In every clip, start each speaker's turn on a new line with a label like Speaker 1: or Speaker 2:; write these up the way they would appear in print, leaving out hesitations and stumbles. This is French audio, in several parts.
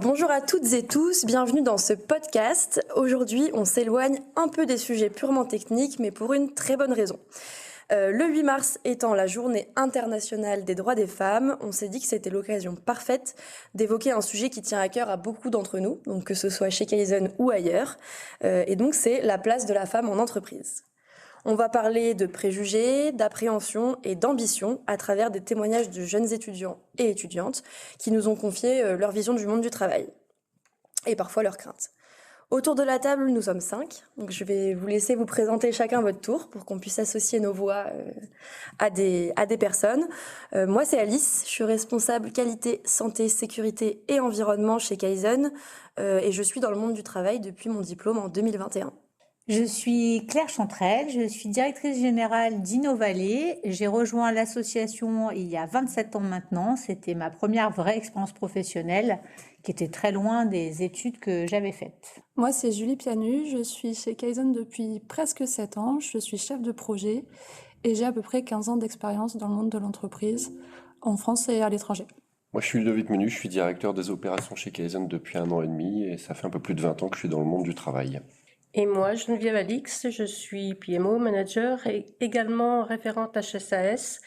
Speaker 1: Bonjour à toutes et tous, bienvenue dans ce podcast. Aujourd'hui, on s'éloigne un peu des sujets purement techniques, mais pour une très bonne raison. Le 8 mars étant la journée internationale des droits des femmes, on s'est dit que c'était l'occasion parfaite d'évoquer un sujet qui tient à cœur à beaucoup d'entre nous, donc que ce soit chez Kaizen ou ailleurs, et donc c'est la place de la femme en entreprise. On va parler de préjugés, d'appréhension et d'ambition à travers des témoignages de jeunes étudiants et étudiantes qui nous ont confié leur vision du monde du travail et parfois leurs craintes. Autour de la table, nous sommes 5, donc je vais vous laisser vous présenter chacun votre tour pour qu'on puisse associer nos voix à des personnes. Moi, c'est Alice, je suis responsable qualité, santé, sécurité et environnement chez Kaizen et je suis dans le monde du travail depuis mon diplôme en 2021.
Speaker 2: Je suis Claire Chantrel, je suis directrice générale d'Innovalet. J'ai rejoint l'association il y a 27 ans maintenant. C'était ma première vraie expérience professionnelle qui était très loin des études que j'avais faites.
Speaker 3: Moi, c'est Julie Pianu, je suis chez Kaizen depuis presque 7 ans. Je suis chef de projet et j'ai à peu près 15 ans d'expérience dans le monde de l'entreprise, en France et à l'étranger.
Speaker 4: Moi, je suis Ludovic Menu, je suis directeur des opérations chez Kaizen depuis 1 an et demi et ça fait un peu plus de 20 ans que je suis dans le monde du travail.
Speaker 5: Et moi, Geneviève Alix, je suis PMO manager et également référente HSAS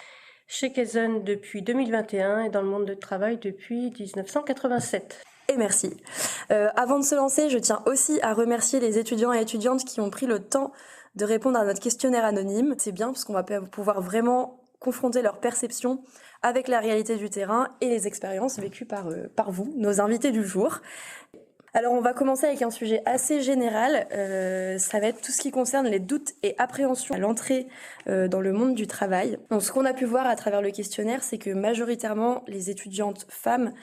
Speaker 5: chez Kaizen depuis 2021 et dans le monde du travail depuis 1987.
Speaker 1: Et merci. Avant de se lancer, je tiens aussi à remercier les étudiants et étudiantes qui ont pris le temps de répondre à notre questionnaire anonyme. C'est bien parce qu'on va pouvoir vraiment confronter leur perception avec la réalité du terrain et les expériences vécues par vous, nos invités du jour. Alors on va commencer avec un sujet assez général, ça va être tout ce qui concerne les doutes et appréhensions à l'entrée dans le monde du travail. Donc ce qu'on a pu voir à travers le questionnaire, c'est que majoritairement les étudiantes femmes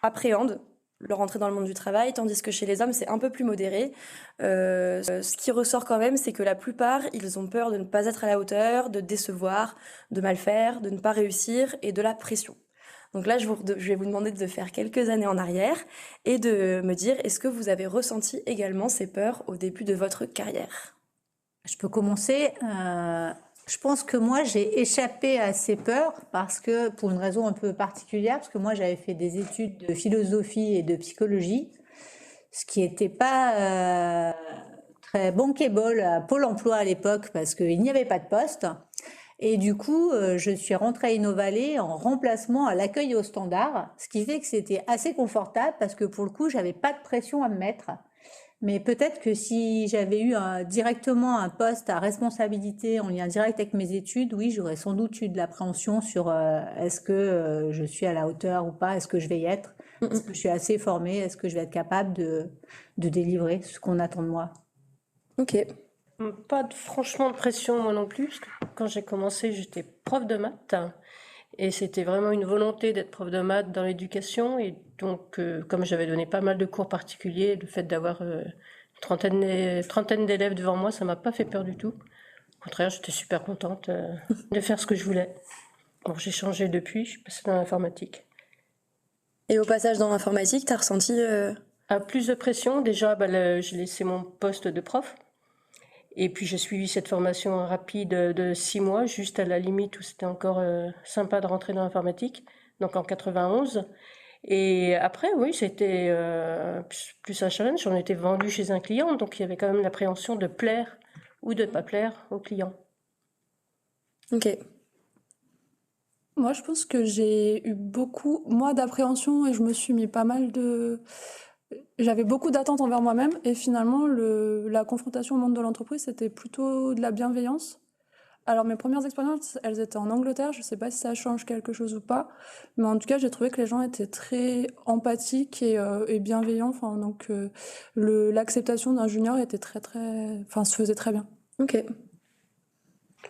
Speaker 1: appréhendent leur entrée dans le monde du travail, tandis que chez les hommes c'est un peu plus modéré. Ce qui ressort quand même, c'est que la plupart, ils ont peur de ne pas être à la hauteur, de décevoir, de mal faire, de ne pas réussir et de la pression. Donc là, je vais vous demander de faire quelques années en arrière et de me dire, est-ce que vous avez ressenti également ces peurs au début de votre carrière ?
Speaker 2: Je peux commencer. Je pense que moi, j'ai échappé à ces peurs parce que, pour une raison un peu particulière, parce que moi, j'avais fait des études de philosophie et de psychologie, ce qui n'était pas très bankable à Pôle emploi à l'époque parce qu'il n'y avait pas de poste. Et du coup, je suis rentrée à Innovalet en remplacement à l'accueil au standard, ce qui fait que c'était assez confortable parce que pour le coup, j'avais pas de pression à me mettre. Mais peut-être que si j'avais eu directement un poste à responsabilité en lien direct avec mes études, oui, j'aurais sans doute eu de l'appréhension sur est-ce que je suis à la hauteur ou pas, est-ce que je vais y être, est-ce que je suis assez formée, est-ce que je vais être capable de délivrer ce qu'on attend de moi.
Speaker 1: Ok.
Speaker 5: Pas franchement de pression moi non plus, parce que quand j'ai commencé, j'étais prof de maths et c'était vraiment une volonté d'être prof de maths dans l'éducation et donc comme j'avais donné pas mal de cours particuliers, le fait d'avoir une trentaine d'élèves devant moi, ça m'a pas fait peur du tout. Au contraire, j'étais super contente de faire ce que je voulais. Bon, j'ai changé depuis, je suis passée dans l'informatique.
Speaker 1: Et au passage dans l'informatique, t'as ressenti
Speaker 5: Plus de pression, déjà j'ai laissé mon poste de prof. Et puis j'ai suivi cette formation rapide de 6 mois, juste à la limite où c'était encore sympa de rentrer dans l'informatique, donc en 91. Et après, oui, c'était plus un challenge. On était vendu chez un client, donc il y avait quand même l'appréhension de plaire ou de ne pas plaire au client.
Speaker 1: Ok.
Speaker 3: Moi, je pense que j'ai eu beaucoup, d'appréhension et je me suis mis pas mal J'avais beaucoup d'attentes envers moi-même et finalement, la confrontation au monde de l'entreprise, c'était plutôt de la bienveillance. Alors, mes premières expériences, elles étaient en Angleterre. Je sais pas si ça change quelque chose ou pas, mais en tout cas, j'ai trouvé que les gens étaient très empathiques et bienveillants. Enfin, donc, l'acceptation d'un junior était se faisait très bien.
Speaker 1: Ok.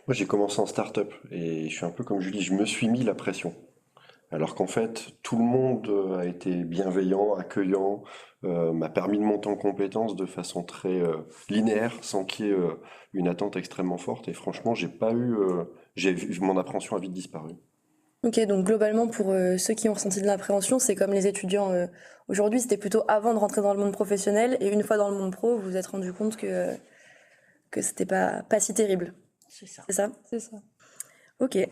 Speaker 4: Moi, j'ai commencé en start-up et je suis un peu comme Julie, je me suis mis la pression. Alors qu'en fait, tout le monde a été bienveillant, accueillant, m'a permis de monter en compétences de façon très linéaire, sans qu'il y ait une attente extrêmement forte. Et franchement, mon appréhension a vite disparu.
Speaker 1: Ok, donc globalement, pour ceux qui ont ressenti de l'appréhension, c'est comme les étudiants aujourd'hui, c'était plutôt avant de rentrer dans le monde professionnel, et une fois dans le monde pro, vous vous êtes rendu compte que c'était pas si terrible.
Speaker 2: C'est ça.
Speaker 1: C'est ça ?
Speaker 3: C'est ça.
Speaker 1: Ok. Il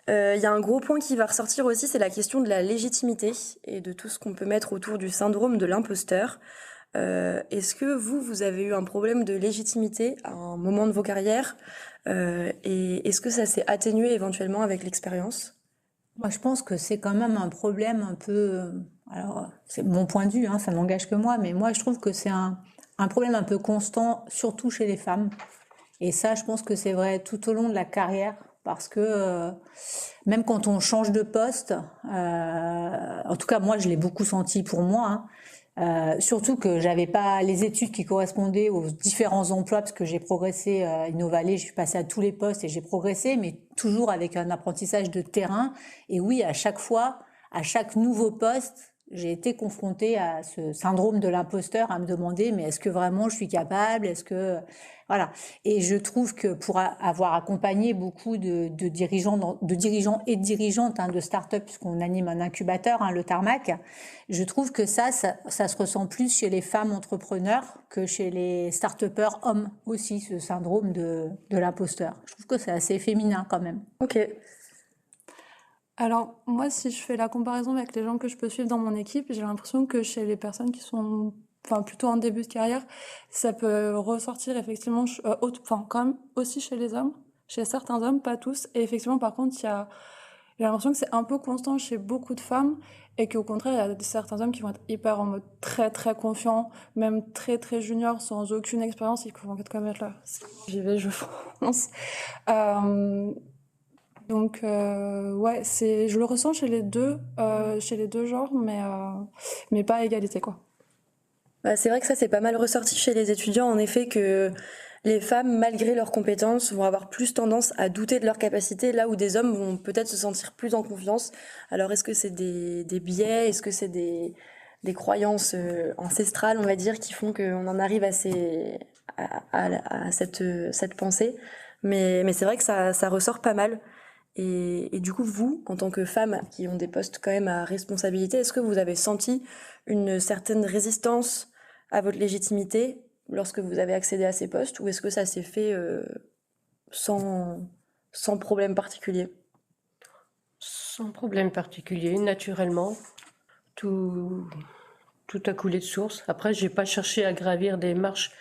Speaker 1: y a un gros point qui va ressortir aussi, c'est la question de la légitimité et de tout ce qu'on peut mettre autour du syndrome de l'imposteur. Est-ce que vous avez eu un problème de légitimité à un moment de vos carrières? Et est-ce que ça s'est atténué éventuellement avec l'expérience?
Speaker 2: Moi, je pense que c'est quand même un problème un peu. Alors, c'est mon point de vue, hein, ça n'engage que moi, mais moi, je trouve que c'est un problème un peu constant, surtout chez les femmes. Et ça, je pense que c'est vrai tout au long de la carrière, parce que même quand on change de poste, en tout cas, moi, je l'ai beaucoup senti pour moi, hein, surtout que j'avais pas les études qui correspondaient aux différents emplois, parce que j'ai progressé à Innovalet, je suis passée à tous les postes et j'ai progressé, mais toujours avec un apprentissage de terrain. Et oui, à chaque fois, à chaque nouveau poste, j'ai été confrontée à ce syndrome de l'imposteur, à me demander, mais est-ce que vraiment je suis capable? Est-ce que voilà. Et je trouve que pour avoir accompagné beaucoup de dirigeants, de dirigeants et de dirigeantes, hein, de start-up, puisqu'on anime un incubateur, hein, le Tarmac, je trouve que ça se ressent plus chez les femmes entrepreneurs que chez les start-upers hommes aussi, ce syndrome de l'imposteur. Je trouve que c'est assez féminin quand même.
Speaker 1: Ok.
Speaker 3: Alors, moi, si je fais la comparaison avec les gens que je peux suivre dans mon équipe, j'ai l'impression que chez les personnes qui sont plutôt en début de carrière, ça peut ressortir effectivement, quand même aussi chez les hommes, chez certains hommes, pas tous. Et effectivement, par contre, j'ai l'impression que c'est un peu constant chez beaucoup de femmes et qu'au contraire, il y a certains hommes qui vont être hyper en mode très très confiants, même très très juniors, sans aucune expérience, et qui vont être comme être là. J'y vais, je fonce. Donc ouais, je le ressens chez les deux genres, mais pas à égalité quoi.
Speaker 1: Bah, c'est vrai que ça, c'est pas mal ressorti chez les étudiants, en effet, que les femmes, malgré leurs compétences, vont avoir plus tendance à douter de leurs capacités, là où des hommes vont peut-être se sentir plus en confiance. Alors, est-ce que c'est des biais? Est-ce que c'est des croyances ancestrales, on va dire, qui font qu'on en arrive à cette pensée? Mais c'est vrai que ça ressort pas mal. Et du coup, vous, en tant que femme qui ont des postes quand même à responsabilité, est-ce que vous avez senti une certaine résistance à votre légitimité lorsque vous avez accédé à ces postes, ou est-ce que ça s'est fait sans, sans problème particulier?
Speaker 5: Sans problème particulier, naturellement. Tout, tout a coulé de source. Après, j'ai pas cherché à gravir des marches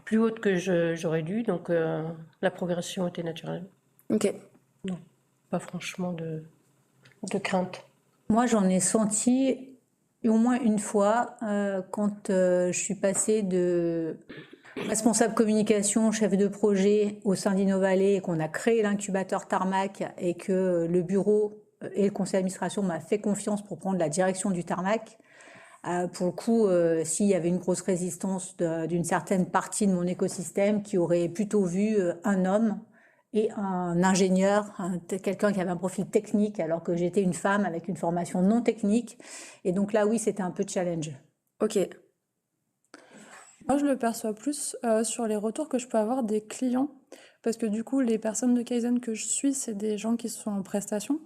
Speaker 5: plus hautes que j'aurais dû, donc la progression était naturelle.
Speaker 1: Ok.
Speaker 5: Non, pas franchement de crainte.
Speaker 2: Moi, j'en ai senti au moins une fois quand je suis passée de responsable communication, chef de projet au sein d'Innovalet et qu'on a créé l'incubateur Tarmac et que le bureau et le conseil d'administration m'a fait confiance pour prendre la direction du Tarmac. Pour le coup, s'il y avait une grosse résistance d'une certaine partie de mon écosystème qui aurait plutôt vu un homme et un ingénieur, quelqu'un qui avait un profil technique, alors que j'étais une femme avec une formation non technique. Et donc là, oui, c'était un peu challenge.
Speaker 1: Ok.
Speaker 3: Moi, je le perçois plus sur les retours que je peux avoir des clients, parce que du coup, les personnes de Kaizen que je suis, c'est des gens qui sont en prestation.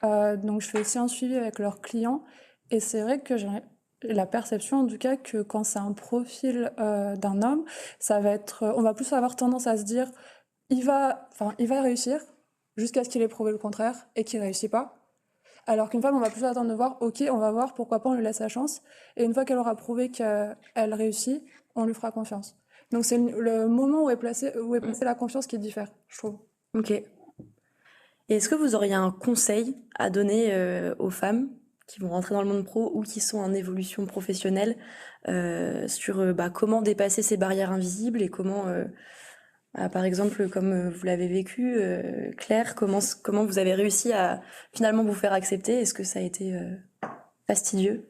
Speaker 3: Donc, je fais aussi un suivi avec leurs clients, et c'est vrai que j'ai la perception, en tout cas, que quand c'est un profil d'un homme, ça va être, on va plus avoir tendance à se dire, il va réussir jusqu'à ce qu'il ait prouvé le contraire et qu'il réussit pas. Alors qu'une femme, on va plus attendre de voir, ok, on va voir, pourquoi pas, on lui laisse sa chance. Et une fois qu'elle aura prouvé qu'elle réussit, on lui fera confiance. Donc c'est le moment où est placée la confiance qui diffère, je trouve.
Speaker 1: Ok. Et est-ce que vous auriez un conseil à donner aux femmes qui vont rentrer dans le monde pro ou qui sont en évolution professionnelle sur comment dépasser ces barrières invisibles et comment, par exemple, comme vous l'avez vécu, Claire, comment vous avez réussi à finalement vous faire accepter? Est-ce que ça a été fastidieux?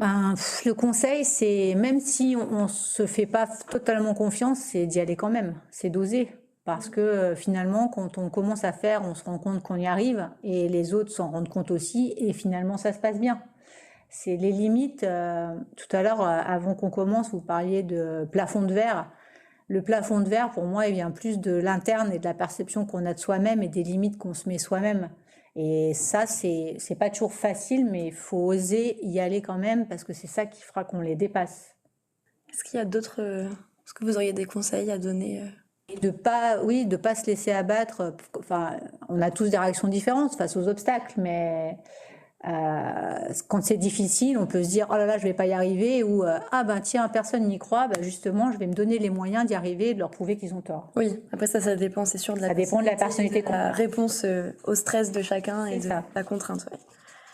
Speaker 2: Le conseil, c'est même si on se fait pas totalement confiance, c'est d'y aller quand même, c'est d'oser. Parce que finalement, quand on commence à faire, on se rend compte qu'on y arrive et les autres s'en rendent compte aussi et finalement ça se passe bien. C'est les limites. Tout à l'heure, avant qu'on commence, vous parliez de plafond de verre. Le plafond de verre, pour moi, il vient plus de l'interne et de la perception qu'on a de soi-même et des limites qu'on se met soi-même. Et ça, c'est pas toujours facile, mais il faut oser y aller quand même parce que c'est ça qui fera qu'on les dépasse.
Speaker 1: Est-ce qu'il y a d'autres... Est-ce que vous auriez des conseils à donner
Speaker 2: Et de pas se laisser abattre. Enfin, on a tous des réactions différentes face aux obstacles, mais quand c'est difficile, on peut se dire oh là là, je vais pas y arriver, ou ah ben tiens, personne n'y croit, ben justement, je vais me donner les moyens d'y arriver et de leur prouver qu'ils ont tort.
Speaker 1: Oui, après ça dépend, c'est sûr, de
Speaker 2: Ça dépend de la personnalité,
Speaker 1: de la réponse au stress de chacun et de la contrainte. Ouais.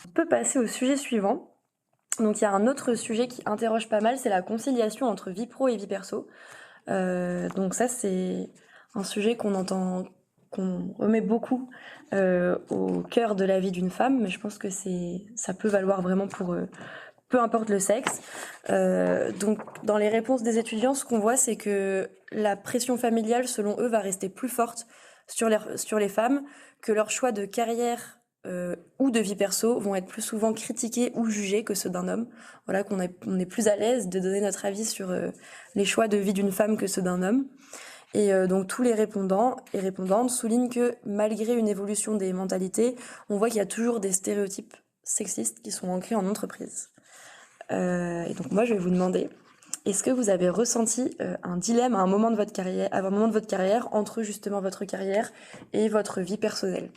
Speaker 1: On peut passer au sujet suivant. Donc il y a un autre sujet qui interroge pas mal, c'est la conciliation entre vie pro et vie perso. Donc ça, c'est un sujet qu'on remet beaucoup au cœur de la vie d'une femme, mais je pense que ça peut valoir vraiment pour peu importe le sexe. Donc dans les réponses des étudiants, ce qu'on voit, c'est que la pression familiale, selon eux, va rester plus forte sur les femmes, que leurs choix de carrière ou de vie perso vont être plus souvent critiqués ou jugés que ceux d'un homme. Voilà, qu'on est plus à l'aise de donner notre avis sur les choix de vie d'une femme que ceux d'un homme. Et donc tous les répondants et répondantes soulignent que malgré une évolution des mentalités, on voit qu'il y a toujours des stéréotypes sexistes qui sont ancrés en entreprise. Et donc moi je vais vous demander, est-ce que vous avez ressenti un dilemme à un moment de votre carrière entre justement votre carrière et votre vie personnelle?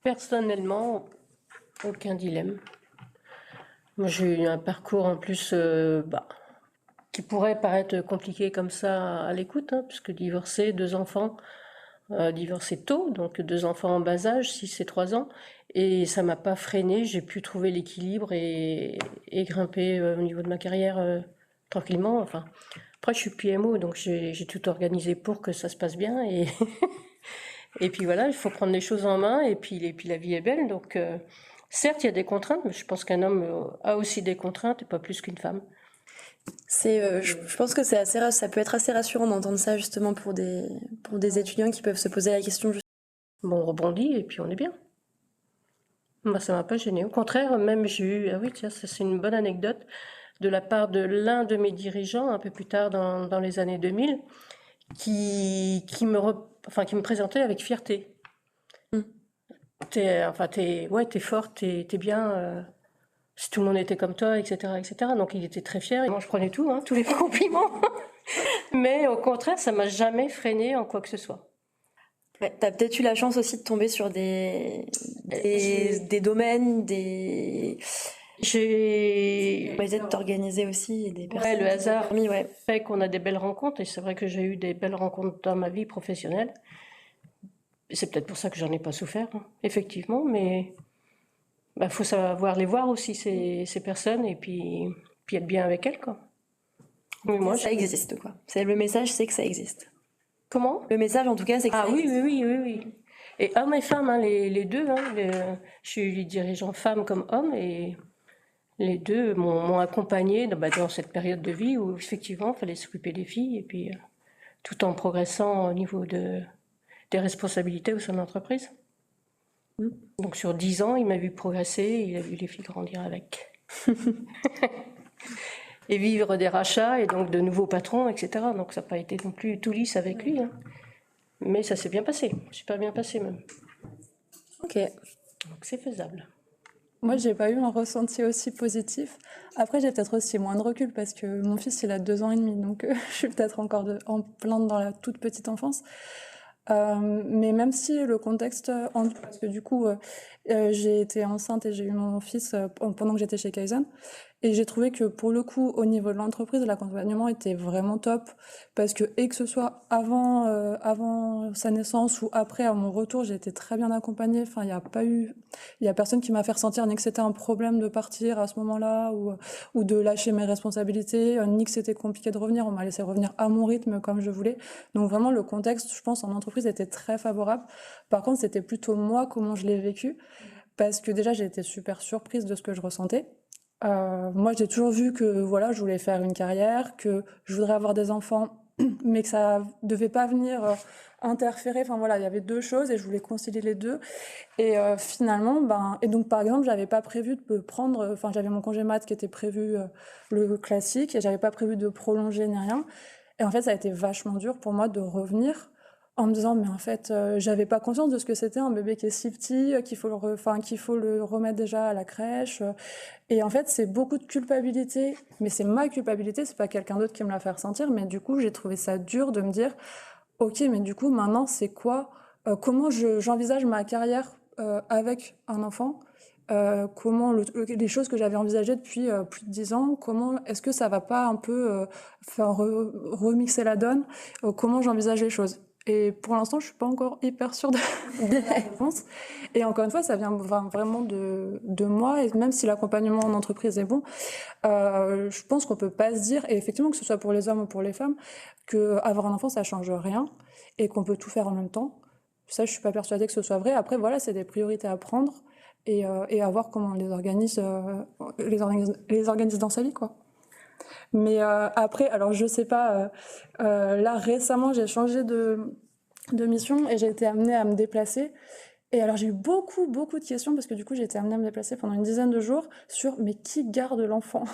Speaker 5: Personnellement, aucun dilemme. Moi, j'ai eu un parcours en plus qui pourrait paraître compliqué comme ça à l'écoute, puisque divorcé, 2 enfants, divorcé tôt, donc 2 enfants en bas âge, 6 et 3 ans, et ça m'a pas freiné, j'ai pu trouver l'équilibre et grimper au niveau de ma carrière tranquillement. Enfin, après, je suis PMO, donc j'ai tout organisé pour que ça se passe bien, et puis voilà, il faut prendre les choses en main, et puis la vie est belle, donc certes, il y a des contraintes, mais je pense qu'un homme a aussi des contraintes, et pas plus qu'une femme.
Speaker 1: Je pense que ça peut être assez rassurant d'entendre ça justement pour des étudiants qui peuvent se poser la question.
Speaker 5: Bon, on rebondit et puis on est bien. Moi, ça m'a pas gêné. Au contraire, même j'ai eu, ah oui, tiens, ça c'est une bonne anecdote, de la part de l'un de mes dirigeants, un peu plus tard dans les années 2000, qui me présentait avec fierté. T'es forte, t'es bien, si tout le monde était comme toi, etc., etc. Donc il était très fier. Et moi, je prenais tout, tous les compliments. Mais au contraire, ça m'a jamais freiné en quoi que ce soit.
Speaker 1: Ouais, t'as peut-être eu la chance aussi de tomber sur des domaines, peut-être t'organiser aussi et des personnes.
Speaker 5: Le hasard
Speaker 1: ouais.
Speaker 5: fait qu'on a des belles rencontres, et c'est vrai que j'ai eu des belles rencontres dans ma vie professionnelle. C'est peut-être pour ça que j'en ai pas souffert, effectivement, mais faut savoir les voir aussi, ces personnes, et puis être bien avec elles, quoi.
Speaker 1: Mais moi, ça existe, quoi. Le message, c'est que ça existe.
Speaker 5: Comment?
Speaker 1: Le message, en tout cas, c'est que ça existe.
Speaker 5: Oui. Et hommes et femmes, les deux, je suis dirigeant femmes comme hommes, et les deux m'ont accompagnée dans cette période de vie où, effectivement, il fallait s'occuper des filles, et puis tout en progressant au niveau des responsabilités au sein de l'entreprise. Donc sur 10 ans, il m'a vu progresser, il a vu les filles grandir avec. Et vivre des rachats, et donc de nouveaux patrons, etc. Donc ça n'a pas été non plus tout lisse avec lui. Mais ça s'est bien passé, super bien passé même.
Speaker 1: Ok.
Speaker 5: Donc c'est faisable.
Speaker 3: Moi, j'ai pas eu un ressenti aussi positif. Après, j'ai peut-être aussi moins de recul parce que mon fils, il a 2 ans et demi, donc je suis peut-être encore en plein dans la toute petite enfance. Mais même si le contexte, parce que du coup, j'ai été enceinte et j'ai eu mon fils pendant que j'étais chez Kaizen, et j'ai trouvé que pour le coup, au niveau de l'entreprise, l'accompagnement était vraiment top, parce que ce soit avant sa naissance ou après, à mon retour, j'ai été très bien accompagnée. Enfin, il y a personne qui m'a fait ressentir ni que c'était un problème de partir à ce moment-là ou de lâcher mes responsabilités, ni que c'était compliqué de revenir. On m'a laissé revenir à mon rythme comme je voulais. Donc vraiment, le contexte, je pense, en entreprise était très favorable. Par contre, c'était plutôt moi comment je l'ai vécu, parce que déjà, j'ai été super surprise de ce que je ressentais. Moi, j'ai toujours vu que voilà, je voulais faire une carrière, que je voudrais avoir des enfants, mais que ça devait pas venir interférer. Enfin voilà, il y avait 2 choses et je voulais concilier les 2. Et finalement, et donc par exemple, j'avais pas prévu de prendre. Enfin, j'avais mon congé mat qui était prévu le classique et j'avais pas prévu de prolonger ni rien. Et en fait, ça a été vachement dur pour moi de revenir en me disant, mais en fait, j'avais pas conscience de ce que c'était un bébé qui est si petit, qu'il faut le remettre déjà à la crèche. Et en fait, c'est beaucoup de culpabilité, mais c'est ma culpabilité, c'est pas quelqu'un d'autre qui me l'a fait ressentir. Mais du coup, j'ai trouvé ça dur de me dire, ok, mais du coup, maintenant, c'est quoi comment j'envisage ma carrière avec un enfant, comment les choses que j'avais envisagées depuis plus de 10 ans, comment est-ce que ça va pas un peu faire remixer la donne, comment j'envisage les choses. Et pour l'instant, je suis pas encore hyper sûre de la réponse. Et encore une fois, ça vient vraiment de moi. Et même si l'accompagnement en entreprise est bon, je pense qu'on peut pas se dire, et effectivement que ce soit pour les hommes ou pour les femmes, que avoir un enfant ça change rien et qu'on peut tout faire en même temps. Ça, je suis pas persuadée que ce soit vrai. Après, voilà, c'est des priorités à prendre et à voir comment on les organise dans sa vie, quoi. Mais après, alors je sais pas, là récemment j'ai changé de mission et j'ai été amenée à me déplacer. Et alors j'ai eu beaucoup de questions parce que du coup j'ai été amenée à me déplacer pendant une dizaine de jours sur mais qui garde l'enfant?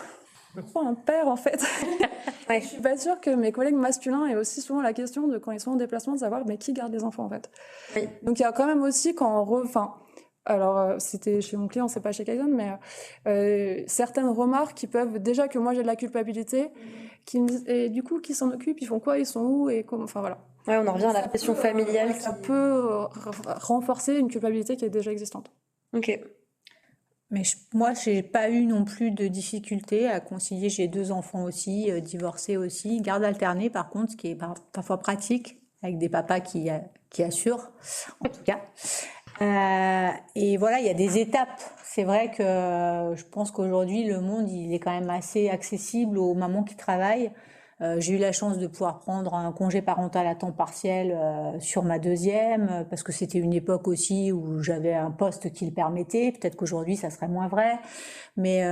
Speaker 3: Pourquoi un père en fait?
Speaker 1: Ouais.
Speaker 3: Je suis pas sûre que mes collègues masculins aient aussi souvent la question de quand ils sont en déplacement de savoir mais qui garde les enfants en fait.
Speaker 1: Oui.
Speaker 3: Donc il y a quand même aussi alors, c'était chez mon client, c'est pas chez Kaizen, mais certaines remarques qui peuvent, déjà que moi j'ai de la culpabilité, qui me disent, et du coup, qui s'en occupent, ils font quoi, ils sont où, et comment, enfin voilà.
Speaker 1: Ouais, on en revient à la pression familiale.
Speaker 3: Ça peut renforcer une culpabilité qui est déjà existante.
Speaker 1: Ok.
Speaker 2: Mais moi, j'ai pas eu non plus de difficulté à concilier. J'ai 2 enfants aussi, divorcés aussi, garde alternée par contre, ce qui est parfois pratique, avec des papas qui assurent, en tout cas. Et voilà, il y a des étapes. C'est vrai que je pense qu'aujourd'hui, le monde, il est quand même assez accessible aux mamans qui travaillent. J'ai eu la chance de pouvoir prendre un congé parental à temps partiel sur ma deuxième, parce que c'était une époque aussi où j'avais un poste qui le permettait. Peut-être qu'aujourd'hui, ça serait moins vrai. Mais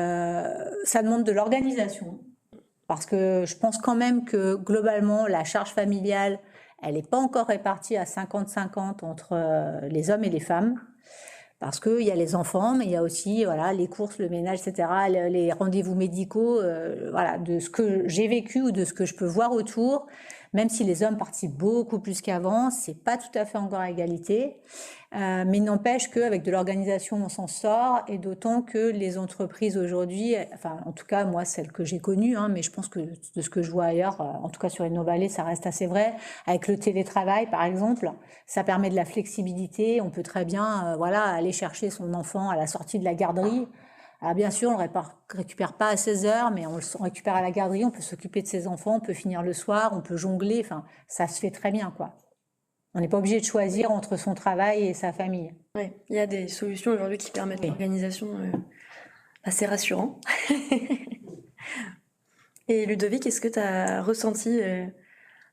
Speaker 2: ça demande de l'organisation. Parce que je pense quand même que globalement, la charge familiale, elle n'est pas encore répartie à 50-50 entre les hommes et les femmes. Parce qu'il y a les enfants, mais il y a aussi voilà, les courses, le ménage, etc., les rendez-vous médicaux, voilà, de ce que j'ai vécu ou de ce que je peux voir autour. Même si les hommes participent beaucoup plus qu'avant, c'est pas tout à fait encore à égalité. Mais il n'empêche qu'avec de l'organisation, on s'en sort, et d'autant que les entreprises aujourd'hui, enfin, en tout cas, moi, celles que j'ai connues, hein, mais je pense que de ce que je vois ailleurs, en tout cas sur InnoValley, ça reste assez vrai. Avec le télétravail, par exemple, ça permet de la flexibilité. On peut très bien, voilà, aller chercher son enfant à la sortie de la garderie. Alors bien sûr, on ne récupère pas à 16h, mais on récupère à la garderie, on peut s'occuper de ses enfants, on peut finir le soir, on peut jongler, enfin, ça se fait très bien, quoi. On n'est pas obligé de choisir entre son travail et sa famille.
Speaker 1: Ouais, il y a des solutions aujourd'hui qui permettent l'organisation assez rassurant. Et Ludovic, est-ce que tu as ressenti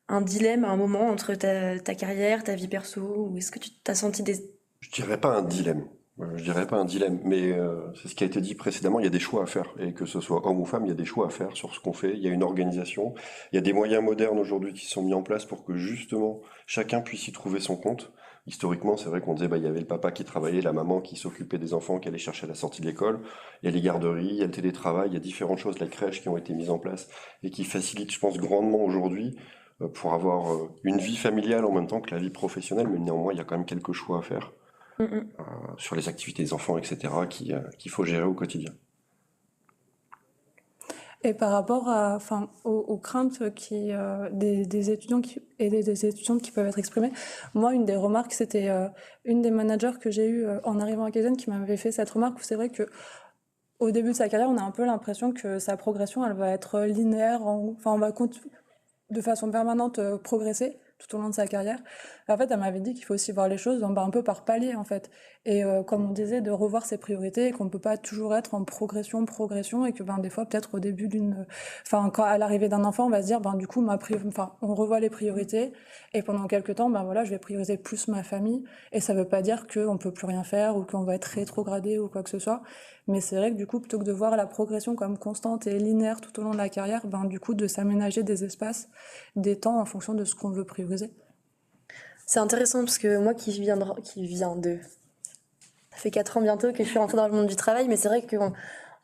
Speaker 1: un dilemme à un moment entre ta carrière, ta vie perso, ou est-ce que tu t'as senti des...
Speaker 4: Je dirais pas un dilemme. Je dirais pas un dilemme, mais c'est ce qui a été dit précédemment, il y a des choix à faire. Et que ce soit homme ou femme, il y a des choix à faire sur ce qu'on fait. Il y a une organisation, il y a des moyens modernes aujourd'hui qui sont mis en place pour que justement chacun puisse y trouver son compte. Historiquement, c'est vrai qu'on disait, il y avait le papa qui travaillait, la maman qui s'occupait des enfants, qui allait chercher à la sortie de l'école. Il y a les garderies, il y a le télétravail, il y a différentes choses, les crèches qui ont été mises en place et qui facilitent, je pense, grandement aujourd'hui pour avoir une vie familiale en même temps que la vie professionnelle, mais néanmoins, il y a quand même quelques choix à faire. Sur les activités des enfants, etc., qu'il faut gérer au quotidien.
Speaker 3: Et par rapport aux craintes des étudiants des étudiantes qui peuvent être exprimées, moi, une des remarques, c'était une des managers que j'ai eue en arrivant à Kaizen qui m'avait fait cette remarque où c'est vrai que au début de sa carrière, on a un peu l'impression que sa progression, elle va être linéaire, on va de façon permanente progresser tout au long de sa carrière. En fait, elle m'avait dit qu'il faut aussi voir les choses un peu par palier, en fait. Et comme on disait, de revoir ses priorités et qu'on ne peut pas toujours être en progression, et que des fois, peut-être au début quand à l'arrivée d'un enfant, on va se dire, du coup, on revoit les priorités et pendant quelques temps, voilà, je vais prioriser plus ma famille. Et ça ne veut pas dire qu'on ne peut plus rien faire ou qu'on va être rétrogradé ou quoi que ce soit. Mais c'est vrai que du coup, plutôt que de voir la progression comme constante et linéaire tout au long de la carrière, du coup, de s'aménager des espaces, des temps en fonction de ce qu'on veut prioriser.
Speaker 1: C'est intéressant parce que moi qui viens de... Ça fait 4 ans bientôt que je suis rentrée dans le monde du travail, mais c'est vrai qu'on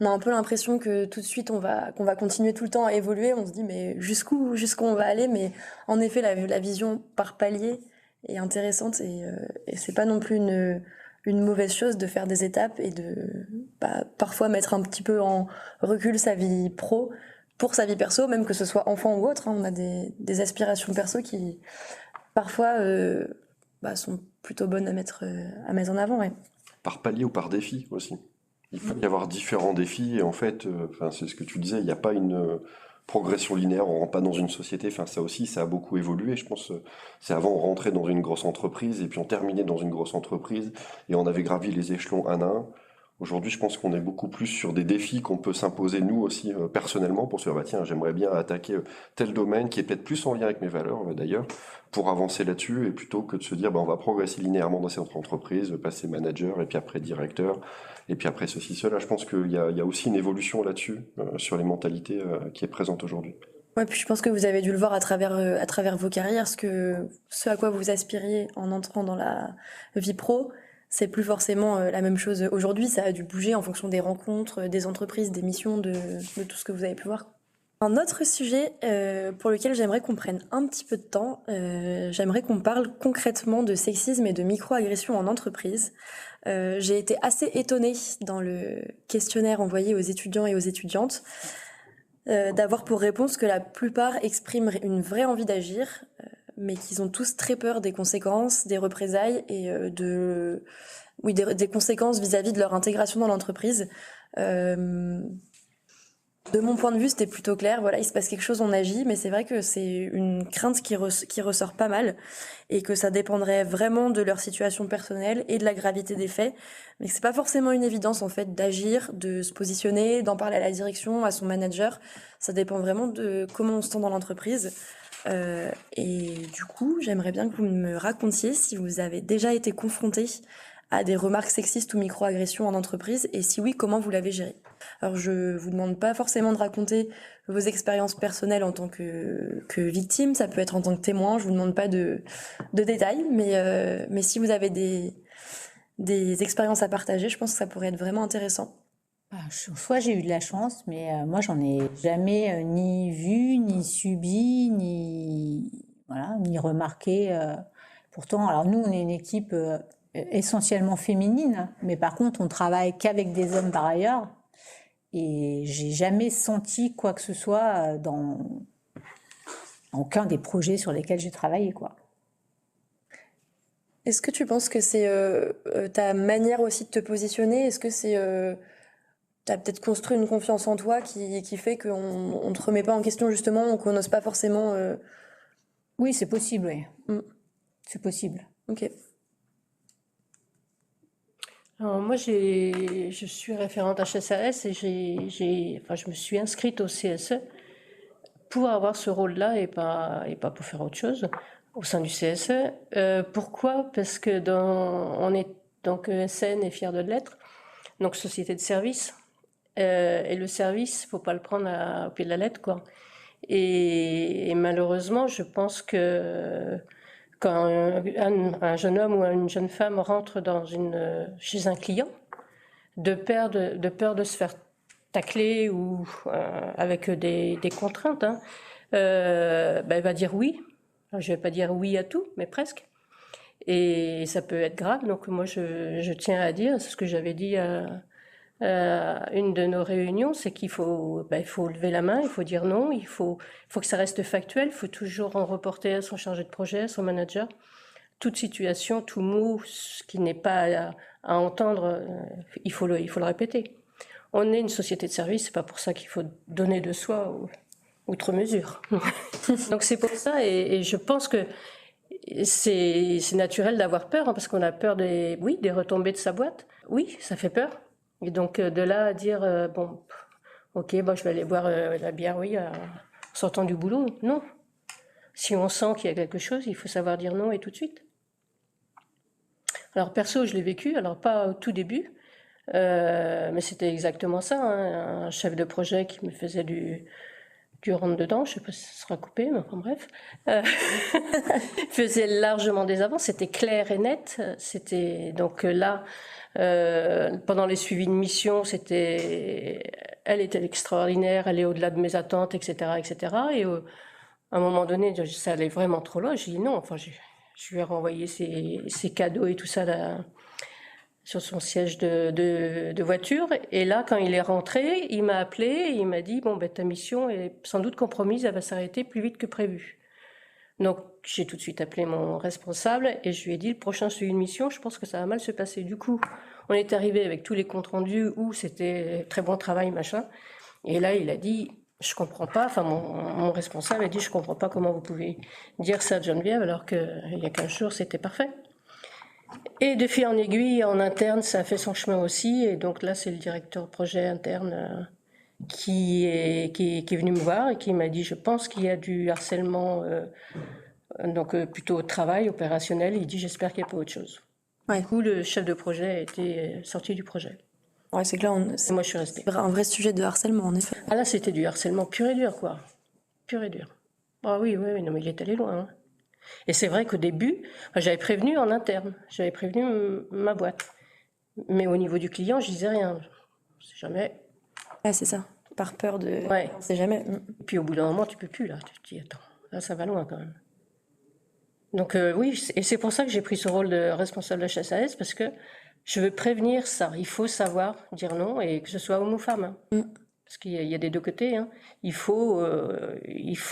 Speaker 1: a un peu l'impression que tout de suite qu'on va continuer tout le temps à évoluer. On se dit mais jusqu'où on va aller, mais en effet la vision par palier est intéressante et c'est pas non plus une mauvaise chose de faire des étapes et de parfois mettre un petit peu en recul sa vie pro pour sa vie perso, même que ce soit enfant ou autre. On a des aspirations perso qui parfois sont plutôt bonne à mettre en avant, ouais.
Speaker 4: Par palier ou par défi aussi. Il peut y avoir différents défis et en fait, c'est ce que tu disais, il n'y a pas une progression linéaire, on rentre pas dans une société, ça aussi, ça a beaucoup évolué, je pense, c'est avant on rentrait dans une grosse entreprise et puis on terminait dans une grosse entreprise et on avait gravi les échelons un à un. Aujourd'hui, je pense qu'on est beaucoup plus sur des défis qu'on peut s'imposer nous aussi personnellement pour se dire, bah, tiens, j'aimerais bien attaquer tel domaine qui est peut-être plus en lien avec mes valeurs d'ailleurs, pour avancer là-dessus et plutôt que de se dire, bah, on va progresser linéairement dans cette entreprise, passer manager et puis après directeur et puis après ceci, cela. Je pense qu'il y a aussi une évolution là-dessus sur les mentalités qui est présente aujourd'hui.
Speaker 1: Ouais, puis je pense que vous avez dû le voir à travers vos carrières, ce à quoi vous aspiriez en entrant dans la vie pro, c'est plus forcément la même chose aujourd'hui. Ça a dû bouger en fonction des rencontres, des entreprises, des missions, de tout ce que vous avez pu voir. Un autre sujet pour lequel j'aimerais qu'on prenne un petit peu de temps, j'aimerais qu'on parle concrètement de sexisme et de microagression en entreprise. J'ai été assez étonnée dans le questionnaire envoyé aux étudiants et aux étudiantes d'avoir pour réponse que la plupart expriment une vraie envie d'agir, mais qu'ils ont tous très peur des conséquences, des représailles et des conséquences vis-à-vis de leur intégration dans l'entreprise. De mon point de vue, c'était plutôt clair. Voilà, il se passe quelque chose, on agit, mais c'est vrai que c'est une crainte qui ressort pas mal et que ça dépendrait vraiment de leur situation personnelle et de la gravité des faits. Mais c'est pas forcément une évidence en fait d'agir, de se positionner, d'en parler à la direction, à son manager. Ça dépend vraiment de comment on se sent dans l'entreprise. Et du coup, j'aimerais bien que vous me racontiez si vous avez déjà été confronté à des remarques sexistes ou microagressions en entreprise, et si oui, comment vous l'avez géré. Alors je vous demande pas forcément de raconter vos expériences personnelles en tant que victime, ça peut être en tant que témoin, je vous demande pas de détails, mais si vous avez des expériences à partager, je pense que ça pourrait être vraiment intéressant.
Speaker 2: Soit j'ai eu de la chance, mais moi j'en ai jamais ni vu, ni subi, ni remarqué. Pourtant, alors nous on est une équipe essentiellement féminine, mais par contre on travaille qu'avec des hommes par ailleurs, et j'ai jamais senti quoi que ce soit dans aucun des projets sur lesquels j'ai travaillé, quoi.
Speaker 1: Est-ce que tu penses que c'est ta manière aussi de te positionner? Est-ce que c'est t'as peut-être construit une confiance en toi qui fait qu'on ne te remet pas en question justement ou qu'on n'ose pas forcément
Speaker 2: Oui, c'est possible, oui. C'est possible.
Speaker 1: Ok.
Speaker 5: Alors moi, je suis référente HSAS et je me suis inscrite au CSE pour avoir ce rôle-là et pas pour faire autre chose au sein du CSE. Pourquoi? Parce que on est donc ESN est fier de l'être, donc société de service. Et le service, faut pas le prendre au pied de la lettre, quoi. Et malheureusement, je pense que quand un jeune homme ou une jeune femme rentre chez un client, de peur de se faire tacler ou avec des contraintes, hein, elle va dire oui. Alors, je vais pas dire oui à tout, mais presque. Et ça peut être grave. Donc moi, je tiens à dire, c'est ce que j'avais dit à une de nos réunions, c'est qu'il faut lever la main, il faut dire non, il faut que ça reste factuel, il faut toujours en reporter à son chargé de projet, à son manager. Toute situation, tout mot, ce qui n'est pas à entendre, il faut le répéter. On est une société de service, c'est pas pour ça qu'il faut donner de soi outre mesure. Donc c'est pour ça, et je pense que c'est naturel d'avoir peur, hein, parce qu'on a peur des retombées de sa boîte. Oui, ça fait peur. Et donc de là à dire ok, je vais aller boire la bière, oui, en sortant du boulot, non. Si on sent qu'il y a quelque chose, il faut savoir dire non et tout de suite. Alors perso, je l'ai vécu, alors pas au tout début, mais c'était exactement ça, hein, un chef de projet qui me faisait du rentre-dedans, je sais pas si ça sera coupé, mais enfin bref, faisait largement des avances, c'était clair et net, c'était donc là, pendant les suivis de mission, elle était extraordinaire, elle est au-delà de mes attentes, etc., etc., et à un moment donné, ça allait vraiment trop loin, j'ai dit non, enfin je lui ai renvoyé ses cadeaux et tout ça là, sur son siège de voiture. Et là, quand il est rentré, il m'a appelé et il m'a dit ta mission est sans doute compromise, elle va s'arrêter plus vite que prévu. Donc, j'ai tout de suite appelé mon responsable et je lui ai dit, le prochain suivi de mission, je pense que ça va mal se passer. Du coup, on est arrivé avec tous les comptes rendus où c'était très bon travail, machin. Et là, il a dit, je comprends pas, enfin, mon responsable a dit, je comprends pas comment vous pouvez dire ça de Geneviève alors qu'il y a 15 jours, c'était parfait. Et de fil en aiguille, en interne, ça a fait son chemin aussi. Et donc là, c'est le directeur projet interne qui est venu me voir et qui m'a dit, je pense qu'il y a du harcèlement, donc plutôt au travail, opérationnel. Il dit, j'espère qu'il n'y a pas autre chose.
Speaker 1: Ouais.
Speaker 5: Du coup, le chef de projet a été sorti du projet.
Speaker 1: Ouais, c'est que là,
Speaker 5: Et moi, je suis restée.
Speaker 1: un vrai sujet de harcèlement, en effet.
Speaker 5: Ah là, c'était du harcèlement pur et dur, quoi. Pur et dur. Ah oui, non, mais il est allé loin. Hein. Et c'est vrai qu'au début, j'avais prévenu en interne, j'avais prévenu ma boîte. Mais au niveau du client, je disais rien. Je sais jamais.
Speaker 1: Ouais, c'est ça. Par peur de...
Speaker 5: Ouais.
Speaker 1: On sait jamais.
Speaker 5: Et puis au bout d'un moment, tu peux plus, là. Tu te dis, attends, là, ça va loin quand même. Donc oui, et c'est pour ça que j'ai pris ce rôle de responsable HSAS, parce que je veux prévenir ça. Il faut savoir dire non, et que ce soit homme ou femme. Hein. Parce qu'il y a des deux côtés. Hein. Il faut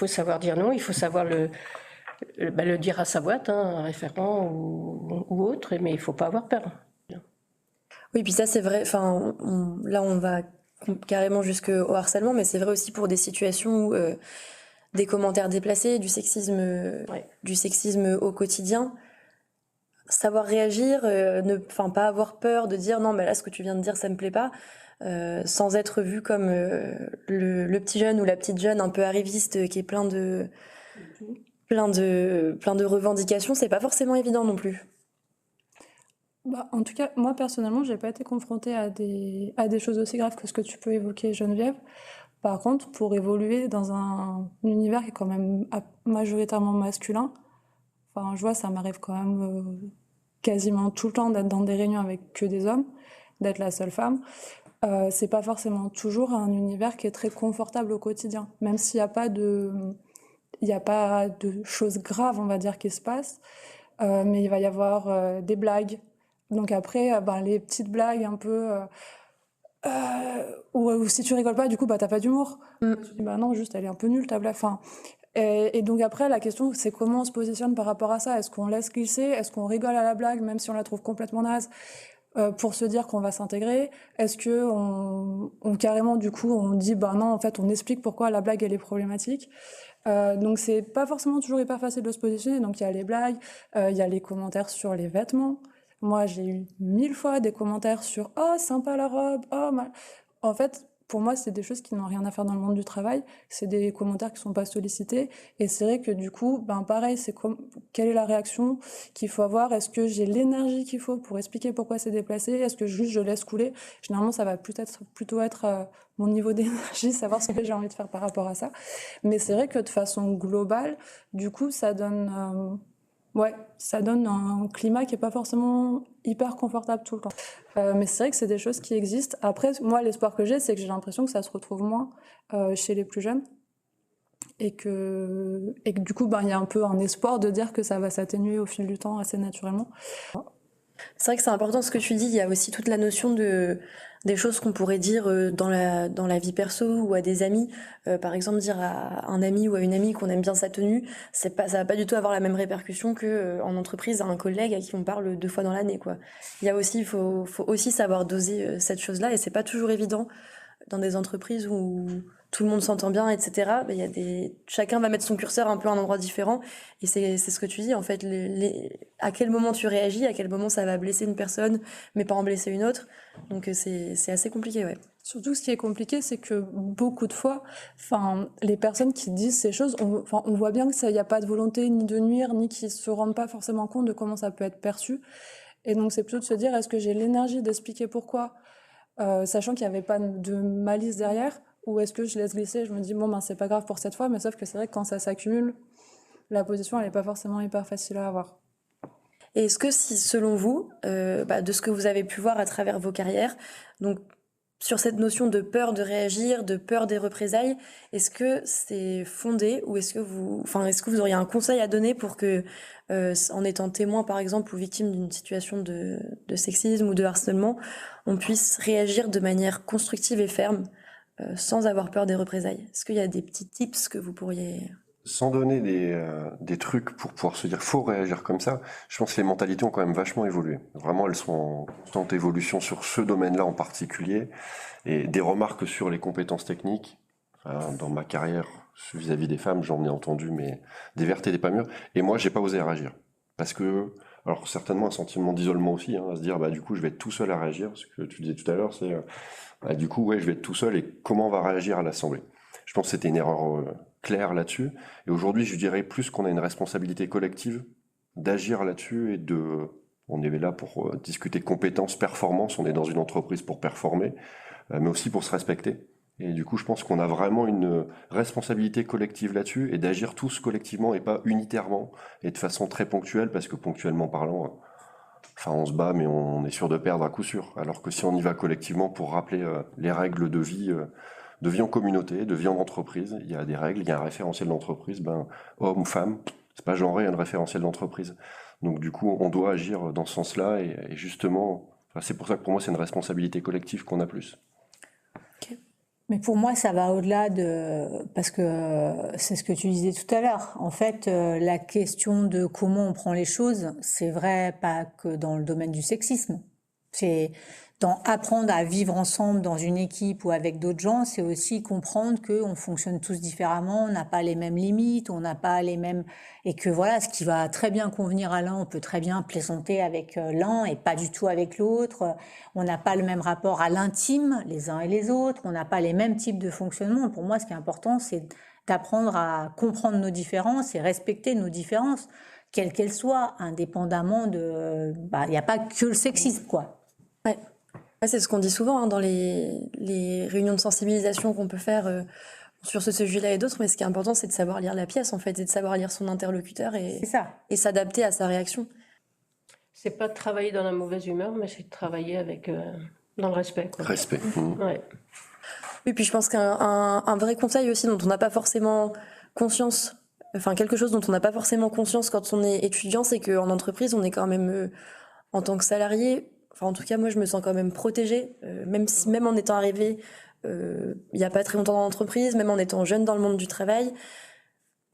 Speaker 5: savoir dire non, il faut savoir le dire à sa boîte, hein, un référent ou autre, mais il ne faut pas avoir peur.
Speaker 1: Oui, puis ça c'est vrai, enfin, là on va carrément jusqu'au harcèlement, mais c'est vrai aussi pour des situations où des commentaires déplacés, du sexisme au quotidien, savoir réagir, pas avoir peur de dire non, mais là ce que tu viens de dire ça me plaît pas, sans être vu comme le petit jeune ou la petite jeune un peu arriviste qui est plein de revendications, c'est pas forcément évident non plus.
Speaker 3: Bah, en tout cas, moi personnellement, j'ai pas été confrontée à des choses aussi graves que ce que tu peux évoquer, Geneviève. Par contre, pour évoluer dans un univers qui est quand même majoritairement masculin, enfin, je vois, ça m'arrive quand même quasiment tout le temps d'être dans des réunions avec que des hommes, d'être la seule femme. C'est pas forcément toujours un univers qui est très confortable au quotidien, même s'il n'y a pas de choses graves, on va dire, qui se passent, mais il va y avoir des blagues. Donc après, les petites blagues un peu où si tu rigoles pas, du coup, t'as pas d'humour. Tu dis, non, juste, elle est un peu nulle ta blague. Enfin, et donc après, la question, c'est comment on se positionne par rapport à ça. Est-ce qu'on laisse glisser? Est-ce qu'on rigole à la blague, même si on la trouve complètement naze, pour se dire qu'on va s'intégrer? Est-ce que on carrément, du coup, on dit, non, en fait, on explique pourquoi la blague, elle est problématique? Donc c'est pas forcément toujours hyper facile de se positionner. Donc il y a les blagues, il y a les commentaires sur les vêtements. Moi, j'ai eu 1000 fois des commentaires sur « Oh, sympa la robe, oh, mal... » En fait, pour moi, c'est des choses qui n'ont rien à faire dans le monde du travail. C'est des commentaires qui sont pas sollicités. Et c'est vrai que du coup, pareil, quelle est la réaction qu'il faut avoir? Est-ce que j'ai l'énergie qu'il faut pour expliquer pourquoi c'est déplacé? Est-ce que juste je laisse couler? Généralement, ça va plutôt être mon niveau d'énergie, savoir ce que j'ai envie de faire par rapport à ça. Mais c'est vrai que de façon globale, du coup, ça donne un climat qui est pas forcément hyper confortable tout le temps. Mais c'est vrai que c'est des choses qui existent. Après, moi, l'espoir que j'ai, c'est que j'ai l'impression que ça se retrouve moins chez les plus jeunes. Et que du coup, il y a un peu un espoir de dire que ça va s'atténuer au fil du temps assez naturellement.
Speaker 1: C'est vrai que c'est important ce que tu dis. Il y a aussi toute la notion des choses qu'on pourrait dire dans la vie perso ou à des amis. Par exemple, dire à un ami ou à une amie qu'on aime bien sa tenue, ça va pas du tout avoir la même répercussion que en entreprise à un collègue à qui on parle 2 fois dans l'année, quoi. Il faut aussi savoir doser cette chose-là, et c'est pas toujours évident dans des entreprises où tout le monde s'entend bien, etc. Chacun va mettre son curseur un peu à un endroit différent, et c'est ce que tu dis, en fait, à quel moment tu réagis, à quel moment ça va blesser une personne, mais pas en blesser une autre. Donc c'est assez compliqué, ouais.
Speaker 3: Surtout, ce qui est compliqué, c'est que beaucoup de fois, les personnes qui disent ces choses, on voit bien qu'il n'y a pas de volonté ni de nuire, ni qu'ils se rendent pas forcément compte de comment ça peut être perçu. Et donc, c'est plutôt de se dire, est-ce que j'ai l'énergie d'expliquer pourquoi, sachant qu'il n'y avait pas de malice derrière, ou est-ce que je laisse glisser, je me dis, c'est pas grave pour cette fois, mais sauf que c'est vrai que quand ça s'accumule, la position, elle n'est pas forcément hyper facile à avoir.
Speaker 1: Et est-ce que si, selon vous, de ce que vous avez pu voir à travers vos carrières, donc sur cette notion de peur de réagir, de peur des représailles, est-ce que c'est fondé, ou est-ce que vous auriez un conseil à donner pour que, en étant témoin par exemple ou victime d'une situation de sexisme ou de harcèlement, on puisse réagir de manière constructive et ferme, sans avoir peur des représailles? Est-ce qu'il y a des petits tips que vous pourriez
Speaker 4: sans donner des trucs pour pouvoir se dire faut réagir comme ça, je pense que les mentalités ont quand même vachement évolué. Vraiment, elles sont en constante évolution sur ce domaine-là en particulier. Et des remarques sur les compétences techniques. Enfin, dans ma carrière vis-à-vis des femmes, j'en ai entendu mais des vertes et des pas mûres. Et moi, j'ai pas osé réagir. Parce que, alors certainement un sentiment d'isolement aussi, hein, à se dire bah du coup je vais être tout seul à réagir. Ce que tu disais tout à l'heure, c'est bah, du coup ouais je vais être tout seul et comment on va réagir à l'Assemblée. Je pense que c'était une erreur claire là-dessus. Et aujourd'hui, je dirais plus qu'on a une responsabilité collective d'agir là-dessus et de. On est là pour discuter compétences, performance. On est dans une entreprise pour performer, mais aussi pour se respecter. Et du coup, je pense qu'on a vraiment une responsabilité collective là-dessus et d'agir tous collectivement et pas unitairement et de façon très ponctuelle, parce que ponctuellement parlant, enfin, on se bat, mais on est sûr de perdre à coup sûr. Alors que si on y va collectivement pour rappeler les règles de vie en communauté, de vie en entreprise, il y a des règles, il y a un référentiel d'entreprise, ben, homme ou femme, c'est pas genré, il y a un référentiel d'entreprise. Donc du coup, on doit agir dans ce sens-là et justement, enfin, c'est pour ça que pour moi, c'est une responsabilité collective qu'on a plus.
Speaker 2: Mais pour moi, ça va au-delà de... Parce que c'est ce que tu disais tout à l'heure. En fait, la question de comment on prend les choses, c'est vrai pas que dans le domaine du sexisme. C'est dans apprendre à vivre ensemble dans une équipe ou avec d'autres gens, c'est aussi comprendre qu'on fonctionne tous différemment, on n'a pas les mêmes limites, on n'a pas les mêmes... Et que voilà, ce qui va très bien convenir à l'un, on peut très bien plaisanter avec l'un et pas du tout avec l'autre. On n'a pas le même rapport à l'intime, les uns et les autres. On n'a pas les mêmes types de fonctionnement. Pour moi, ce qui est important, c'est d'apprendre à comprendre nos différences et respecter nos différences, quelles qu'elles soient, indépendamment de... Bah, il n'y a pas que le sexisme, quoi.
Speaker 1: Ouais. Ouais, c'est ce qu'on dit souvent hein, dans les réunions de sensibilisation qu'on peut faire sur ce sujet-là et d'autres, mais ce qui est important, c'est de savoir lire la pièce, en fait, et de savoir lire son interlocuteur
Speaker 2: C'est ça.
Speaker 1: et s'adapter à sa réaction.
Speaker 5: C'est pas de travailler dans la mauvaise humeur, mais c'est de travailler avec, dans le respect, quoi.
Speaker 4: Respect.
Speaker 5: Ouais.
Speaker 1: Oui, puis je pense qu'un vrai conseil aussi dont on n'a pas forcément conscience, enfin quelque chose dont on n'a pas forcément conscience quand on est étudiant, c'est qu'en entreprise, on est quand même, en tant que salarié, enfin en tout cas moi je me sens quand même protégée, même en étant arrivée il n'y a pas très longtemps dans l'entreprise, même en étant jeune dans le monde du travail.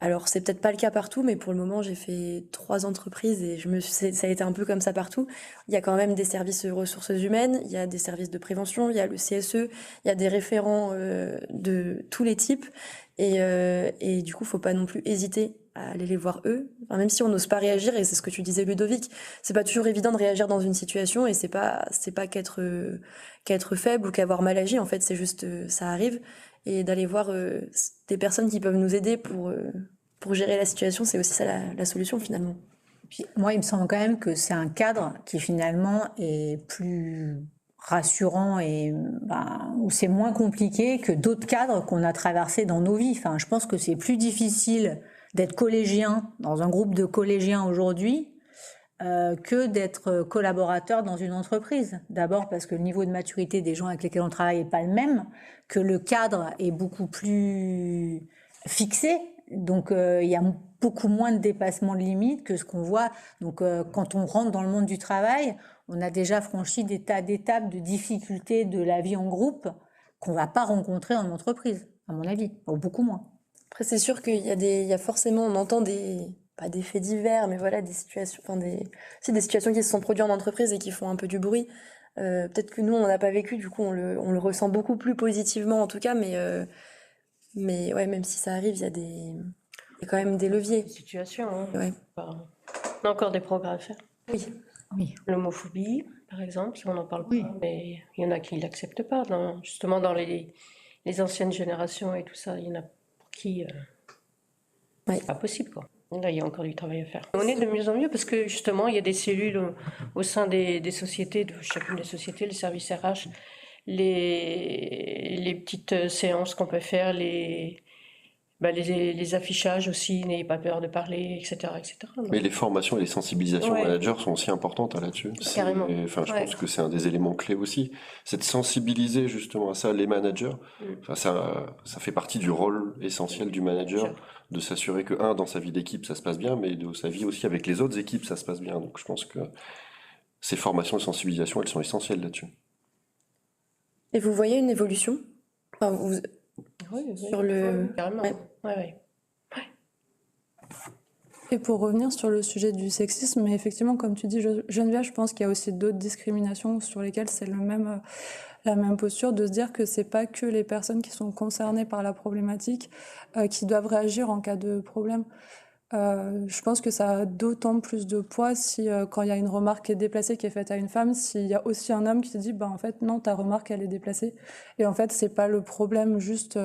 Speaker 1: Alors c'est peut-être pas le cas partout, mais pour le moment j'ai fait 3 entreprises et ça a été un peu comme ça partout. Il y a quand même des services ressources humaines, il y a des services de prévention, il y a le CSE, il y a des référents de tous les types et du coup faut pas non plus hésiter à aller les voir eux. Enfin, même si on n'ose pas réagir, et c'est ce que tu disais Ludovic, c'est pas toujours évident de réagir dans une situation et c'est pas qu'être faible ou qu'avoir mal agi, en fait c'est juste ça arrive. Et d'aller voir des personnes qui peuvent nous aider pour gérer la situation, c'est aussi ça la solution finalement.
Speaker 2: Puis moi, il me semble quand même que c'est un cadre qui finalement est plus rassurant et où c'est moins compliqué que d'autres cadres qu'on a traversés dans nos vies. Enfin, je pense que c'est plus difficile d'être collégien dans un groupe de collégiens aujourd'hui que d'être collaborateur dans une entreprise. D'abord parce que le niveau de maturité des gens avec lesquels on travaille n'est pas le même, que le cadre est beaucoup plus fixé, donc il y a beaucoup moins de dépassement de limites que ce qu'on voit. Donc quand on rentre dans le monde du travail, on a déjà franchi des tas d'étapes de difficultés de la vie en groupe qu'on va pas rencontrer en entreprise, à mon avis, ou beaucoup moins.
Speaker 1: Après c'est sûr qu'il y a forcément, on entend pas des faits divers, mais voilà, des situations, des situations qui se sont produites en entreprise et qui font un peu du bruit. Peut-être que nous, on n'a pas vécu, du coup, on le ressent beaucoup plus positivement en tout cas, mais ouais, même si ça arrive, il y a quand même des leviers.
Speaker 5: Des situations, hein.
Speaker 1: Ouais.
Speaker 5: On a encore des progrès à faire.
Speaker 2: Oui.
Speaker 5: L'homophobie, par exemple, on n'en parle
Speaker 2: Oui.
Speaker 5: pas, mais il y en a qui ne l'acceptent pas. Justement, dans les anciennes générations et tout ça, il y en a pour qui c'est pas possible, quoi. Là, il y a encore du travail à faire. On est de mieux en mieux parce que justement, il y a des cellules au sein des sociétés, de chacune des sociétés, les services RH, les petites séances qu'on peut faire, les affichages aussi, n'ayez pas peur de parler, etc. etc.
Speaker 4: Mais les formations et les sensibilisations
Speaker 5: Ouais.
Speaker 4: managers sont aussi importantes là-dessus.
Speaker 5: Carrément.
Speaker 4: Enfin, je
Speaker 5: Ouais.
Speaker 4: pense que c'est un des éléments clés aussi. C'est de sensibiliser justement à ça les managers. Enfin, ça fait partie du rôle essentiel du manager,
Speaker 5: Sûr.
Speaker 4: de s'assurer que, dans sa vie d'équipe, ça se passe bien, mais de sa vie aussi avec les autres équipes, ça se passe bien. Donc je pense que ces formations et sensibilisations, elles sont essentielles là-dessus.
Speaker 1: Et vous voyez une évolution? Enfin,
Speaker 5: Oui,
Speaker 1: sur le...
Speaker 5: carrément.
Speaker 1: Ouais.
Speaker 5: Ouais.
Speaker 3: Et pour revenir sur le sujet du sexisme, mais effectivement, comme tu dis, Geneviève, je pense qu'il y a aussi d'autres discriminations sur lesquelles c'est la même posture de se dire que c'est pas que les personnes qui sont concernées par la problématique qui doivent réagir en cas de problème. Je pense que ça a d'autant plus de poids si, quand il y a une remarque qui est déplacée qui est faite à une femme, s'il y a aussi un homme qui se dit, en fait, non, ta remarque, elle est déplacée. Et en fait, c'est pas le problème juste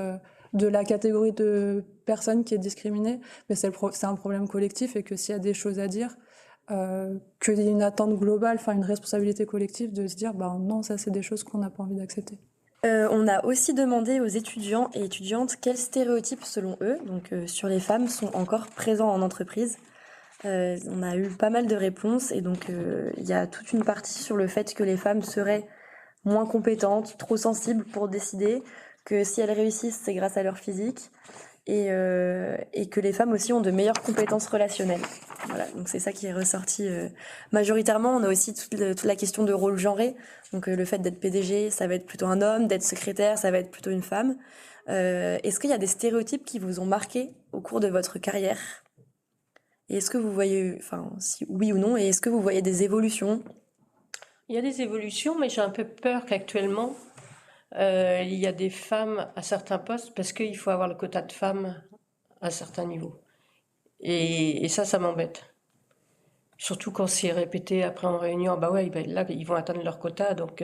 Speaker 3: de la catégorie de personnes qui est discriminée, mais c'est un problème collectif et que s'il y a des choses à dire, qu'il y ait une attente globale, enfin une responsabilité collective de se dire, non, ça c'est des choses qu'on n'a pas envie d'accepter.
Speaker 1: On a aussi demandé aux étudiants et étudiantes quels stéréotypes, selon eux, donc sur les femmes, sont encore présents en entreprise. On a eu pas mal de réponses et donc il y a toute une partie sur le fait que les femmes seraient moins compétentes, trop sensibles pour décider, que si elles réussissent, c'est grâce à leur physique et que les femmes aussi ont de meilleures compétences relationnelles. Voilà, donc c'est ça qui est ressorti majoritairement. On a aussi toute la question de rôle genré. Donc le fait d'être PDG, ça va être plutôt un homme, d'être secrétaire, ça va être plutôt une femme. Est-ce qu'il y a des stéréotypes qui vous ont marqué au cours de votre carrière? Et est-ce que vous voyez, enfin, si oui ou non, et est-ce que vous voyez des évolutions?
Speaker 5: Il y a des évolutions, mais j'ai un peu peur qu'actuellement, il y a des femmes à certains postes parce qu'il faut avoir le quota de femmes à certains niveaux. Et ça m'embête. Surtout quand c'est répété après en réunion, là, ils vont atteindre leur quota, donc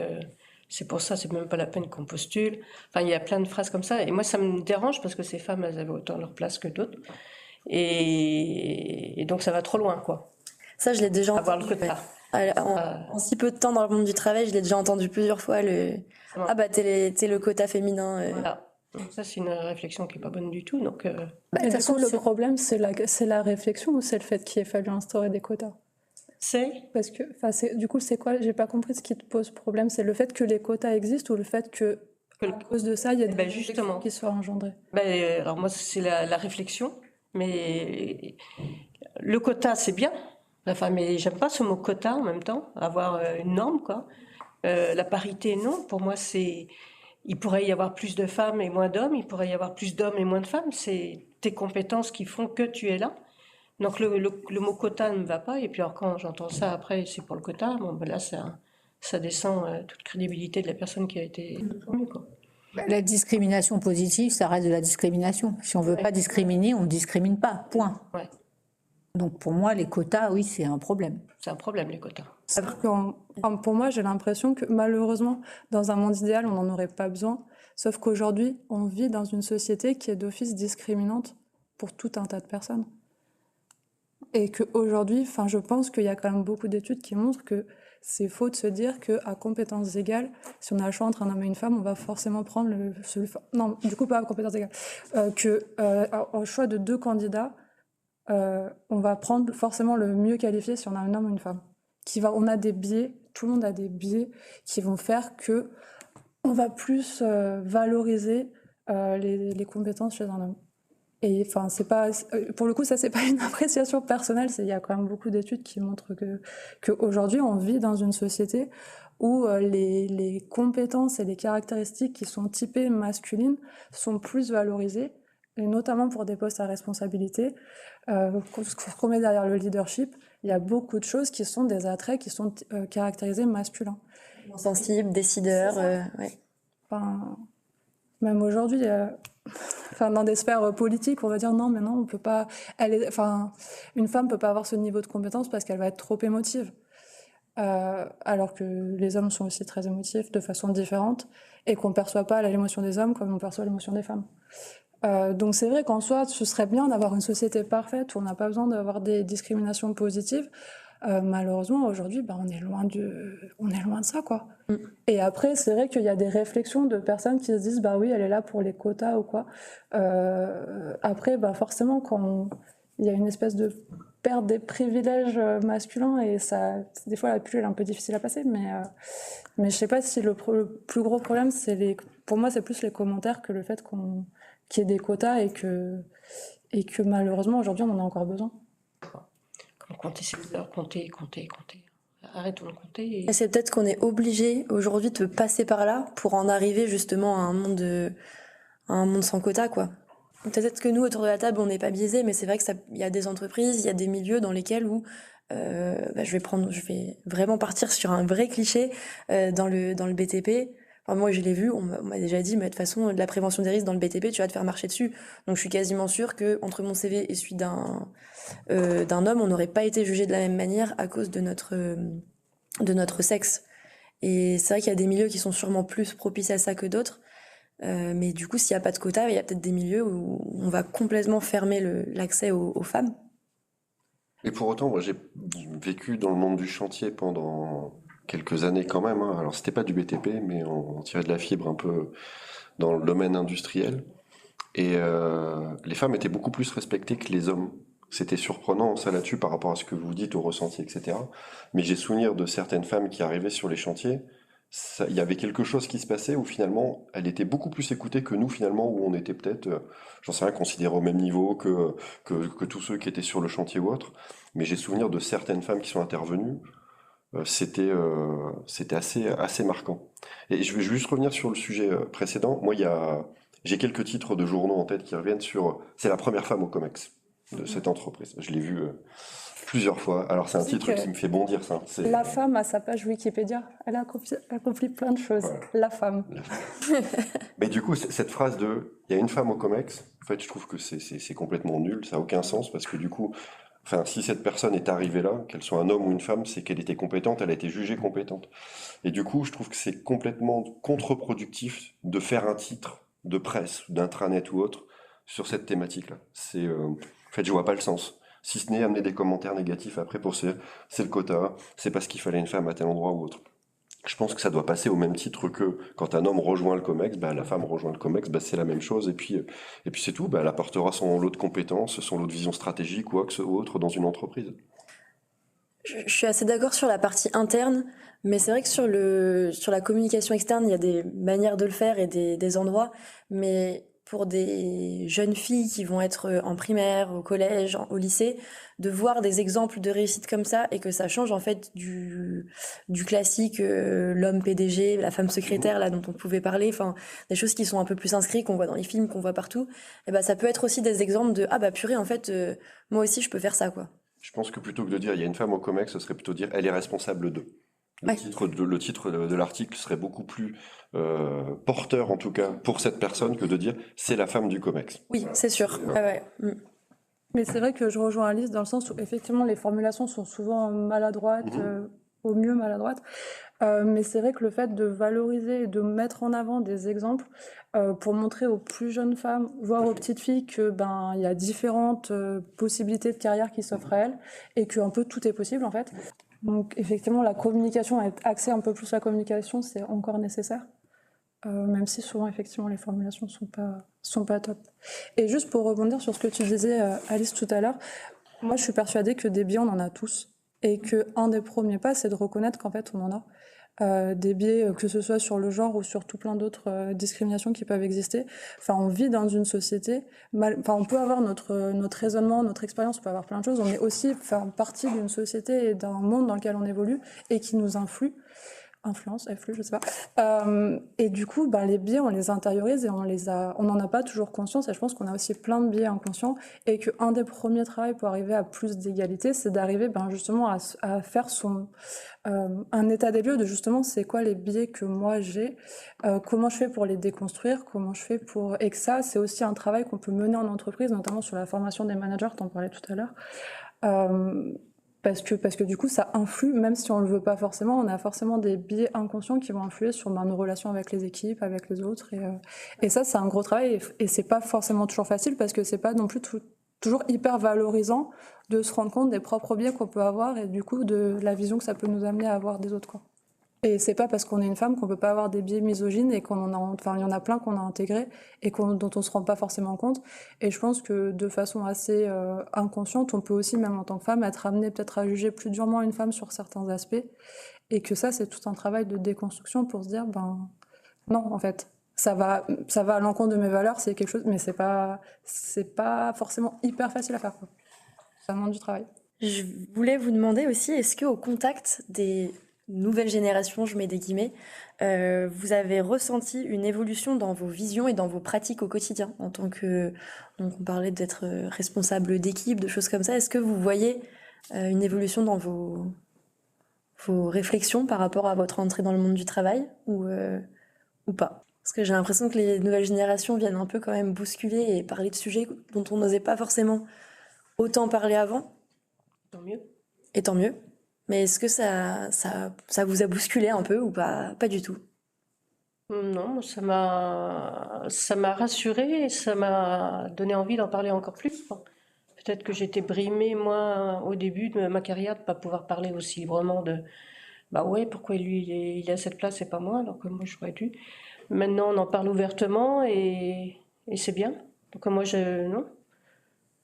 Speaker 5: c'est pour ça, c'est même pas la peine qu'on postule. Enfin, il y a plein de phrases comme ça, et moi, ça me dérange parce que ces femmes, elles avaient autant leur place que d'autres. Et donc, ça va trop loin, quoi.
Speaker 1: Ça, je l'ai déjà
Speaker 5: Avoir
Speaker 1: entendu.
Speaker 5: le quota.
Speaker 1: En si peu de temps dans le monde du travail, je l'ai déjà entendu plusieurs fois, t'es le quota féminin.
Speaker 5: Voilà. Donc ça, c'est une réflexion qui est pas bonne du tout. Donc,
Speaker 3: Et du coup, le problème, c'est la réflexion ou c'est le fait qu'il ait fallu instaurer des quotas? Parce que, du coup, c'est quoi? J'ai pas compris ce qui te pose problème. C'est le fait que les quotas existent ou le fait que, à cause de ça, il y a des réflexions qui soient engendrées?
Speaker 5: Alors moi, c'est la réflexion. Mais le quota, c'est bien. Enfin, mais j'aime pas ce mot quota en même temps. Avoir une norme, quoi. La parité, non. Pour moi, il pourrait y avoir plus de femmes et moins d'hommes. Il pourrait y avoir plus d'hommes et moins de femmes. C'est tes compétences qui font que tu es là. Donc le mot quota ne me va pas. Et puis alors quand j'entends ça après, c'est pour le quota. Là, ça descend toute crédibilité de la personne qui a été promue, quoi.
Speaker 2: La discrimination positive, ça reste de la discrimination. Si on veut pas discriminer, on ne discrimine pas. Point.
Speaker 5: Ouais.
Speaker 2: Donc pour moi, les quotas, oui, c'est un problème.
Speaker 5: C'est un problème, les quotas.
Speaker 3: Pour moi, j'ai l'impression que malheureusement, dans un monde idéal, on n'en aurait pas besoin. Sauf qu'aujourd'hui, on vit dans une société qui est d'office discriminante pour tout un tas de personnes. Et qu'aujourd'hui, je pense qu'il y a quand même beaucoup d'études qui montrent que c'est faux de se dire qu'à compétences égales, si on a le choix entre un homme et une femme, on va forcément prendre non, du coup, pas à compétences égales. Au choix de deux candidats, on va prendre forcément le mieux qualifié si on a un homme ou une femme. On a des biais, tout le monde a des biais qui vont faire que on va plus valoriser les compétences chez un homme. Et c'est pas, pour le coup, ça c'est pas une appréciation personnelle. Il y a quand même beaucoup d'études qui montrent que aujourd'hui on vit dans une société où les compétences et les caractéristiques qui sont typées masculines sont plus valorisées, et notamment pour des postes à responsabilité. Ce qu'on met derrière le leadership, il y a beaucoup de choses qui sont des attraits qui sont caractérisés masculins.
Speaker 1: Sensibles, décideurs, ouais.
Speaker 3: Même aujourd'hui, dans des sphères politiques, on va dire non, mais non, on peut pas. Une femme peut pas avoir ce niveau de compétence parce qu'elle va être trop émotive. Alors que les hommes sont aussi très émotifs de façon différente et qu'on perçoit pas l'émotion des hommes comme on perçoit l'émotion des femmes. Donc c'est vrai qu'en soi, ce serait bien d'avoir une société parfaite où on n'a pas besoin d'avoir des discriminations positives. Malheureusement, aujourd'hui, on est loin de ça, quoi. Et après, c'est vrai qu'il y a des réflexions de personnes qui se disent, oui, elle est là pour les quotas ou quoi. Après, forcément, quand il y a une espèce de perte des privilèges masculins, et ça, des fois, la pilule est un peu difficile à passer, mais je sais pas si le plus gros problème, pour moi, c'est plus les commentaires que le fait qu'il y ait des quotas et que malheureusement, aujourd'hui, on en a encore besoin.
Speaker 5: Compter ses heures, compter. Arrêtons de compter.
Speaker 1: Et c'est peut-être qu'on est obligé aujourd'hui de passer par là pour en arriver justement à un monde sans quota, quoi. peut-être que nous, autour de la table, on n'est pas biaisés, mais c'est vrai que il y a des entreprises, il y a des milieux dans lesquels où je vais vraiment partir sur un vrai cliché dans le BTP. Enfin, moi, je l'ai vu, on m'a déjà dit, mais de toute façon, de la prévention des risques dans le BTP, tu vas te faire marcher dessus. Donc, je suis quasiment sûre que entre mon CV et celui d'un homme, on n'aurait pas été jugé de la même manière à cause de notre sexe. Et c'est vrai qu'il y a des milieux qui sont sûrement plus propices à ça que d'autres. Mais du coup, s'il n'y a pas de quota, il y a peut-être des milieux où on va complètement fermer l'accès aux femmes.
Speaker 4: Et pour autant, moi, j'ai vécu dans le monde du chantier pendant quelques années quand même, hein. Alors, c'était pas du BTP, mais on tirait de la fibre un peu dans le domaine industriel. Et les femmes étaient beaucoup plus respectées que les hommes. C'était surprenant, ça là-dessus, par rapport à ce que vous dites, au ressenti, etc. Mais j'ai souvenir de certaines femmes qui arrivaient sur les chantiers. Il y avait quelque chose qui se passait où finalement, elle était beaucoup plus écoutée que nous, finalement, où on était peut-être, j'en sais rien, considérés au même niveau que tous ceux qui étaient sur le chantier ou autre. Mais j'ai souvenir de certaines femmes qui sont intervenues. C'était assez marquant. Et je vais juste revenir sur le sujet précédent. Moi, j'ai quelques titres de journaux en tête qui reviennent sur. C'est la première femme au COMEX de cette entreprise. Je l'ai vu plusieurs fois. Alors, c'est un
Speaker 3: C'est
Speaker 4: titre
Speaker 3: que
Speaker 4: qui me fait bondir, ça.
Speaker 3: La femme, à sa page Wikipédia, elle a accompli plein de choses.
Speaker 4: Voilà.
Speaker 3: La femme.
Speaker 4: Mais du coup, cette phrase de il y a une femme au COMEX, en fait, je trouve que c'est complètement nul. Ça n'a aucun sens parce que du coup, enfin, si cette personne est arrivée là, qu'elle soit un homme ou une femme, c'est qu'elle était compétente, elle a été jugée compétente. Et du coup, je trouve que c'est complètement contre-productif de faire un titre de presse, d'intranet ou autre, sur cette thématique-là. En fait, je vois pas le sens. Si ce n'est amener des commentaires négatifs après pour c'est le quota, c'est parce qu'il fallait une femme à tel endroit ou autre. Je pense que ça doit passer au même titre que quand un homme rejoint le COMEX, bah, la femme rejoint le COMEX, bah, c'est la même chose. Et puis c'est tout. Bah, elle apportera son lot de compétences, son lot de vision stratégique ou autre dans une entreprise.
Speaker 1: Je suis assez d'accord sur la partie interne, mais c'est vrai que sur la communication externe, il y a des manières de le faire et des endroits. Mais pour des jeunes filles qui vont être en primaire, au collège, au lycée, de voir des exemples de réussite comme ça et que ça change en fait du classique l'homme PDG, la femme secrétaire là dont on pouvait parler, enfin des choses qui sont un peu plus inscrites, qu'on voit dans les films, qu'on voit partout, et bah ça peut être aussi des exemples de ah bah purée en fait moi aussi je peux faire ça quoi.
Speaker 4: Je pense que plutôt que de dire il y a une femme au COMEX, ce serait plutôt dire elle est responsable d'eux. Le
Speaker 1: Ouais.
Speaker 4: titre de l'article serait beaucoup plus porteur, en tout cas, pour cette personne, que de dire c'est la femme du COMEX.
Speaker 1: Oui, c'est sûr. Ouais, ouais.
Speaker 3: Mais c'est vrai que je rejoins Alice dans le sens où effectivement les formulations sont souvent maladroites, au mieux maladroites. Mais c'est vrai que le fait de valoriser et de mettre en avant des exemples pour montrer aux plus jeunes femmes, voire aux petites filles, que il y a différentes possibilités de carrière qui s'offrent à elles et que un peu tout est possible en fait. Donc effectivement la communication, axer un peu plus la communication, c'est encore nécessaire. Même si souvent effectivement les formulations sont pas top. Et juste pour rebondir sur ce que tu disais Alice tout à l'heure, moi je suis persuadée que des biais on en a tous et que un des premiers pas c'est de reconnaître qu'en fait on en a. Des biais, que ce soit sur le genre ou sur tout plein d'autres discriminations qui peuvent exister. Enfin, on vit dans une société, on peut avoir notre raisonnement, notre expérience, on peut avoir plein de choses, on est aussi partie d'une société et d'un monde dans lequel on évolue et qui nous influence, je sais pas. Et du coup, les biais, on les intériorise et on n'en a pas toujours conscience. Et je pense qu'on a aussi plein de biais inconscients et qu'un des premiers travaux pour arriver à plus d'égalité, c'est d'arriver justement à faire un état des lieux de justement c'est quoi les biais que moi j'ai, comment je fais pour les déconstruire, comment je fais pour... Et que ça, c'est aussi un travail qu'on peut mener en entreprise, notamment sur la formation des managers, t'en parlais tout à l'heure. Parce que du coup, ça influe, même si on le veut pas forcément, on a forcément des biais inconscients qui vont influer sur nos relations avec les équipes, avec les autres. Et ça, c'est un gros travail et c'est pas forcément toujours facile parce que c'est pas non plus toujours hyper valorisant de se rendre compte des propres biais qu'on peut avoir et du coup de la vision que ça peut nous amener à avoir des autres, quoi. Et c'est pas parce qu'on est une femme qu'on peut pas avoir des biais misogynes et il y en a plein qu'on a intégrés et dont on se rend pas forcément compte. Et je pense que de façon assez inconsciente, on peut aussi, même en tant que femme, être amené peut-être à juger plus durement une femme sur certains aspects. Et que ça, c'est tout un travail de déconstruction pour se dire, non, en fait, ça va à l'encontre de mes valeurs, c'est quelque chose, mais c'est pas forcément hyper facile à faire, quoi. Ça demande du travail.
Speaker 1: Je voulais vous demander aussi, est-ce qu'au contact nouvelle génération, je mets des guillemets, vous avez ressenti une évolution dans vos visions et dans vos pratiques au quotidien en tant que, donc on parlait d'être responsable d'équipe, de choses comme ça. Est-ce que vous voyez une évolution dans vos réflexions par rapport à votre entrée dans le monde du travail ou pas? Parce que j'ai l'impression que les nouvelles générations viennent un peu quand même bousculer et parler de sujets dont on n'osait pas forcément autant parler avant.
Speaker 5: Tant mieux.
Speaker 1: Et tant mieux. Mais est-ce que ça vous a bousculé un peu ou pas du tout?
Speaker 5: Non, ça m'a rassurée et ça m'a donné envie d'en parler encore plus. Enfin, peut-être que j'étais brimée, moi, au début de ma carrière, de ne pas pouvoir parler aussi librement de bah ouais, pourquoi lui il est à cette place et pas moi, alors que moi j'aurais dû. Maintenant, on en parle ouvertement et c'est bien. Donc moi, non,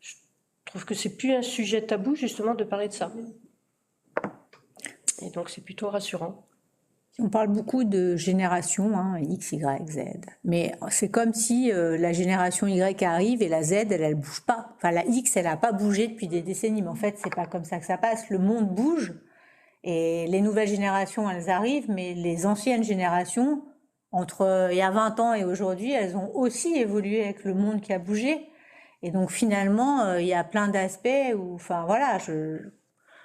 Speaker 5: je trouve que c'est plus un sujet tabou, justement, de parler de ça. Et donc, c'est plutôt rassurant.
Speaker 2: On parle beaucoup de génération, hein, X, Y, Z. Mais c'est comme si la génération Y arrive et la Z, elle bouge pas. Enfin, la X, elle a pas bougé depuis des décennies. Mais en fait, c'est pas comme ça que ça passe. Le monde bouge et les nouvelles générations, elles arrivent. Mais les anciennes générations, entre il y a 20 ans et aujourd'hui, elles ont aussi évolué avec le monde qui a bougé. Et donc, finalement, il y a plein d'aspects où, enfin, voilà,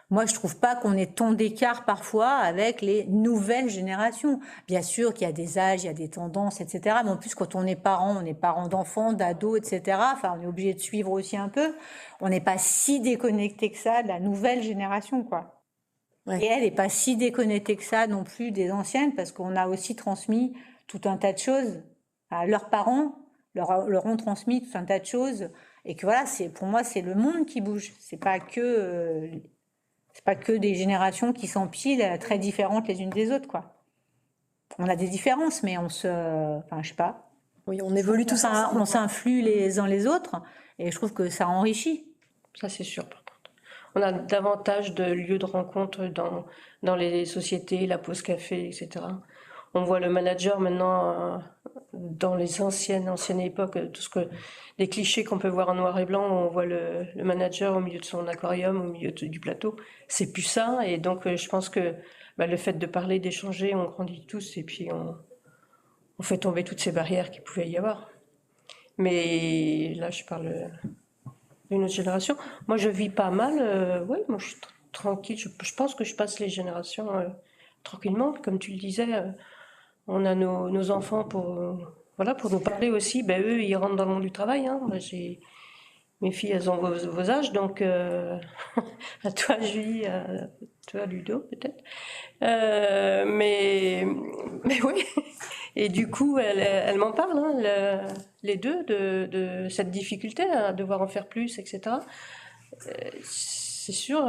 Speaker 2: moi, je trouve pas qu'on ait tant d'écart parfois avec les nouvelles générations. Bien sûr qu'il y a des âges, il y a des tendances, etc. Mais en plus, quand on est parents d'enfants, d'ados, etc. Enfin, on est obligé de suivre aussi un peu. On n'est pas si déconnecté que ça de la nouvelle génération, quoi.
Speaker 1: Ouais.
Speaker 2: Et elle n'est pas si déconnectée que ça non plus des anciennes, parce qu'on a aussi transmis tout un tas de choses à leurs parents, leur ont transmis tout un tas de choses. Et que voilà, pour moi, c'est le monde qui bouge. C'est pas que des générations qui s'empilent très différentes les unes des autres, quoi. On a des différences, mais enfin, je sais pas.
Speaker 1: Oui, on évolue tous ensemble.
Speaker 2: On s'influe les uns les autres, et je trouve que ça enrichit.
Speaker 5: Ça, c'est sûr, par contre. On a davantage de lieux de rencontre dans les sociétés, la pause café, etc. On voit le manager maintenant, dans les anciennes époques, les clichés qu'on peut voir en noir et blanc, on voit le manager au milieu de son aquarium, au milieu du plateau. C'est plus ça, et donc je pense que le fait de parler, d'échanger, on grandit tous, et puis on fait tomber toutes ces barrières qu'il pouvait y avoir. Mais là, je parle d'une autre génération. Moi, je vis pas mal, oui, moi je suis tranquille, je pense que je passe les générations tranquillement, comme tu le disais. On a nos enfants pour nous parler aussi. Eux, ils rentrent dans le monde du travail. Hein. Moi, mes filles, elles ont vos âges, donc à toi, Julie, à toi, Ludo, peut-être. Mais oui. Et du coup, elles m'en parlent, hein, les deux, de cette difficulté à devoir en faire plus, etc. C'est sûr,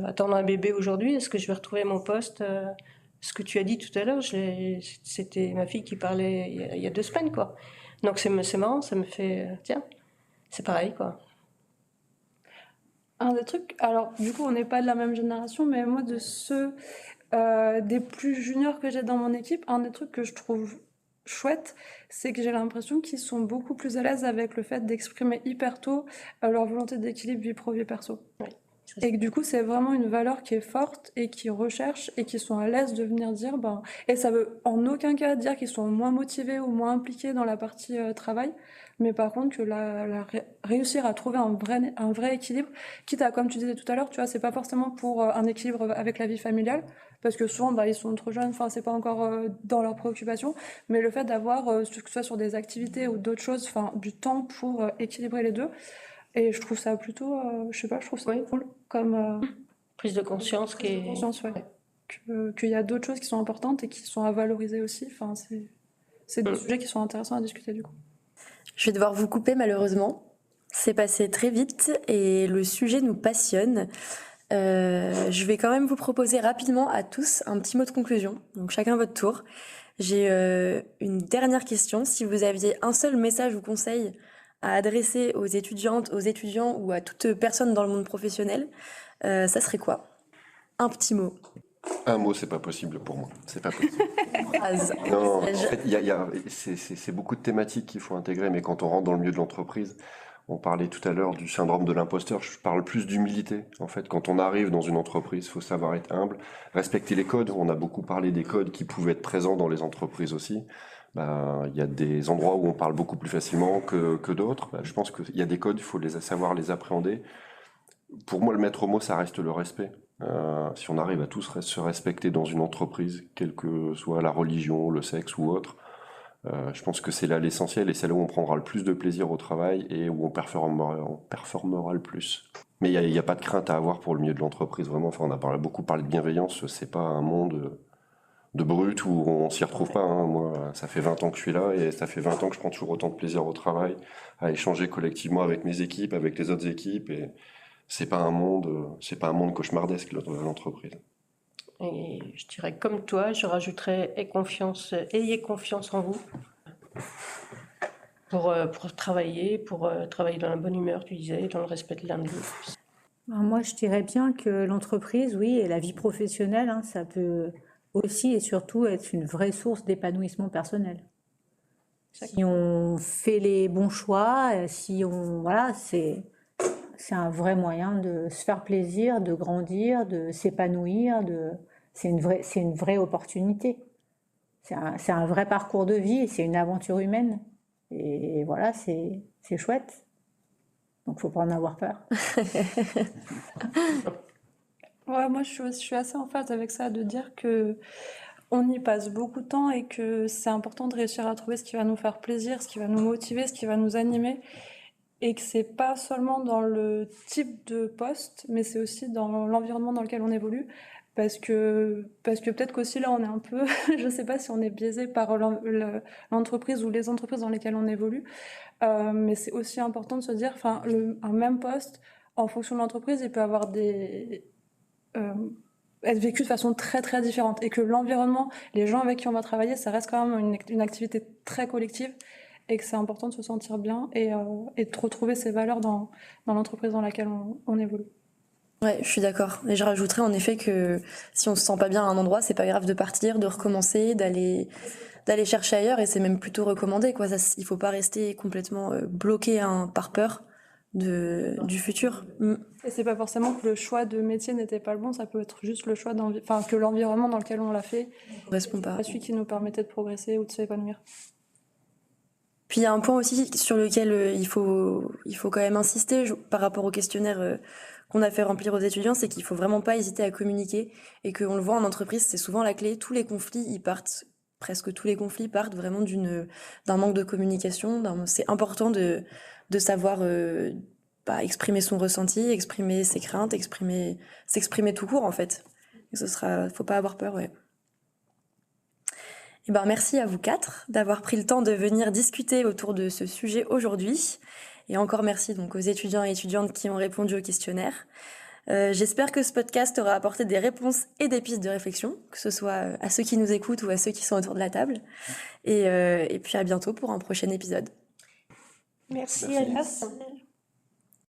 Speaker 5: attendre un bébé aujourd'hui, est-ce que je vais retrouver mon poste ce que tu as dit tout à l'heure, c'était ma fille qui parlait il y a 2 semaines, quoi. Donc c'est marrant, ça me fait... tiens, c'est pareil, quoi.
Speaker 3: Un des trucs, alors du coup on n'est pas de la même génération, mais moi de ceux des plus juniors que j'ai dans mon équipe, un des trucs que je trouve chouette, c'est que j'ai l'impression qu'ils sont beaucoup plus à l'aise avec le fait d'exprimer hyper tôt leur volonté d'équilibre vie pro vie perso.
Speaker 5: Oui.
Speaker 3: Et que du coup, c'est vraiment une valeur qui est forte et qui recherchent et qui sont à l'aise de venir dire, et ça veut en aucun cas dire qu'ils sont moins motivés ou moins impliqués dans la partie travail, mais par contre que réussir à trouver un vrai équilibre, quitte à, comme tu disais tout à l'heure, tu vois, c'est pas forcément pour un équilibre avec la vie familiale, parce que souvent, ils sont trop jeunes, enfin, c'est pas encore dans leurs préoccupations, mais le fait d'avoir, que ce soit sur des activités ou d'autres choses, enfin, du temps pour équilibrer les deux. Et je trouve ça plutôt, je sais pas, je trouve ça cool comme
Speaker 5: prise de conscience
Speaker 3: ouais. Qu'il y a d'autres choses qui sont importantes et qui sont à valoriser aussi. Enfin, c'est des sujets qui sont intéressants à discuter du coup.
Speaker 1: Je vais devoir vous couper malheureusement. C'est passé très vite et le sujet nous passionne. Je vais quand même vous proposer rapidement à tous un petit mot de conclusion. Donc chacun votre tour. J'ai une dernière question. Si vous aviez un seul message ou conseil à adresser aux étudiantes, aux étudiants ou à toute personne dans le monde professionnel, ça serait quoi? Un petit mot.
Speaker 4: Un mot, c'est pas possible pour moi. C'est pas possible.
Speaker 1: Phrase.
Speaker 4: Non, en fait, c'est beaucoup de thématiques qu'il faut intégrer, mais quand on rentre dans le milieu de l'entreprise, On parlait tout à l'heure du syndrome de l'imposteur, je parle plus d'humilité. En fait, quand on arrive dans une entreprise, il faut savoir être humble, respecter les codes. On a beaucoup parlé des codes qui pouvaient être présents dans les entreprises aussi. Il y a des endroits où on parle beaucoup plus facilement que d'autres. Je pense qu'il y a des codes, il faut savoir les appréhender. Pour moi, le maître mot, ça reste le respect. Si on arrive à tous se respecter dans une entreprise, quelle que soit la religion, le sexe ou autre, je pense que c'est là l'essentiel et c'est là où on prendra le plus de plaisir au travail et où on performera le plus. Mais il n'y a pas de crainte à avoir pour le milieu de l'entreprise, vraiment. Enfin, on a beaucoup parlé de bienveillance, c'est pas un monde de brut où on s'y retrouve pas. Hein. Moi, ça fait 20 ans que je suis là et ça fait 20 ans que je prends toujours autant de plaisir au travail, à échanger collectivement avec mes équipes, avec les autres équipes. Et c'est pas un monde cauchemardesque, l'entreprise.
Speaker 5: Et je dirais comme toi, je rajouterais ayez confiance en vous pour travailler dans la bonne humeur, tu disais, dans le respect de l'un de l'autre.
Speaker 2: Moi, je dirais bien que l'entreprise, oui, et la vie professionnelle, hein, ça peut aussi et surtout être une vraie source d'épanouissement personnel. Si on fait les bons choix, voilà, c'est un vrai moyen de se faire plaisir, de grandir, de s'épanouir, c'est une vraie opportunité. C'est un vrai parcours de vie, c'est une aventure humaine. Et voilà, c'est chouette. Donc, faut pas en avoir peur.
Speaker 3: Ouais, moi je suis assez en phase avec ça, de dire que on y passe beaucoup de temps et que c'est important de réussir à trouver ce qui va nous faire plaisir, ce qui va nous motiver, ce qui va nous animer. Et que c'est pas seulement dans le type de poste, mais c'est aussi dans l'environnement dans lequel on évolue. Parce que peut-être qu'aussi là on est un peu, je sais pas si on est biaisé par l'entreprise ou les entreprises dans lesquelles on évolue, mais c'est aussi important de se dire, enfin, un même poste, en fonction de l'entreprise, il peut avoir être vécu de façon très très différente. Et que l'environnement, les gens avec qui on va travailler, ça reste quand même une activité très collective. Et que c'est important de se sentir bien et de retrouver ses valeurs dans l'entreprise dans laquelle on évolue.
Speaker 1: Ouais, je suis d'accord. Et je rajouterais en effet que si on se sent pas bien à un endroit, c'est pas grave de partir, de recommencer, d'aller chercher ailleurs, et c'est même plutôt recommandé, quoi. Il faut pas rester complètement bloqué par peur du futur.
Speaker 3: Et c'est pas forcément que le choix de métier n'était pas le bon, ça peut être juste le choix que l'environnement dans lequel on l'a fait
Speaker 1: correspond pas.
Speaker 3: Celui qui nous permettait de progresser ou de s'épanouir.
Speaker 1: Puis il y a un point aussi sur lequel il faut quand même insister par rapport au questionnaire qu'on a fait remplir aux étudiants, c'est qu'il faut vraiment pas hésiter à communiquer, et qu'on le voit en entreprise, c'est souvent la clé. Presque tous les conflits partent vraiment d'un manque de communication. C'est important de savoir exprimer son ressenti, exprimer ses craintes, s'exprimer tout court en fait. Faut pas avoir peur, ouais. Et merci à vous 4 d'avoir pris le temps de venir discuter autour de ce sujet aujourd'hui. Et encore merci donc aux étudiants et étudiantes qui ont répondu au questionnaire. J'espère que ce podcast aura apporté des réponses et des pistes de réflexion, que ce soit à ceux qui nous écoutent ou à ceux qui sont autour de la table. Et puis à bientôt pour un prochain épisode.
Speaker 5: Merci Alice.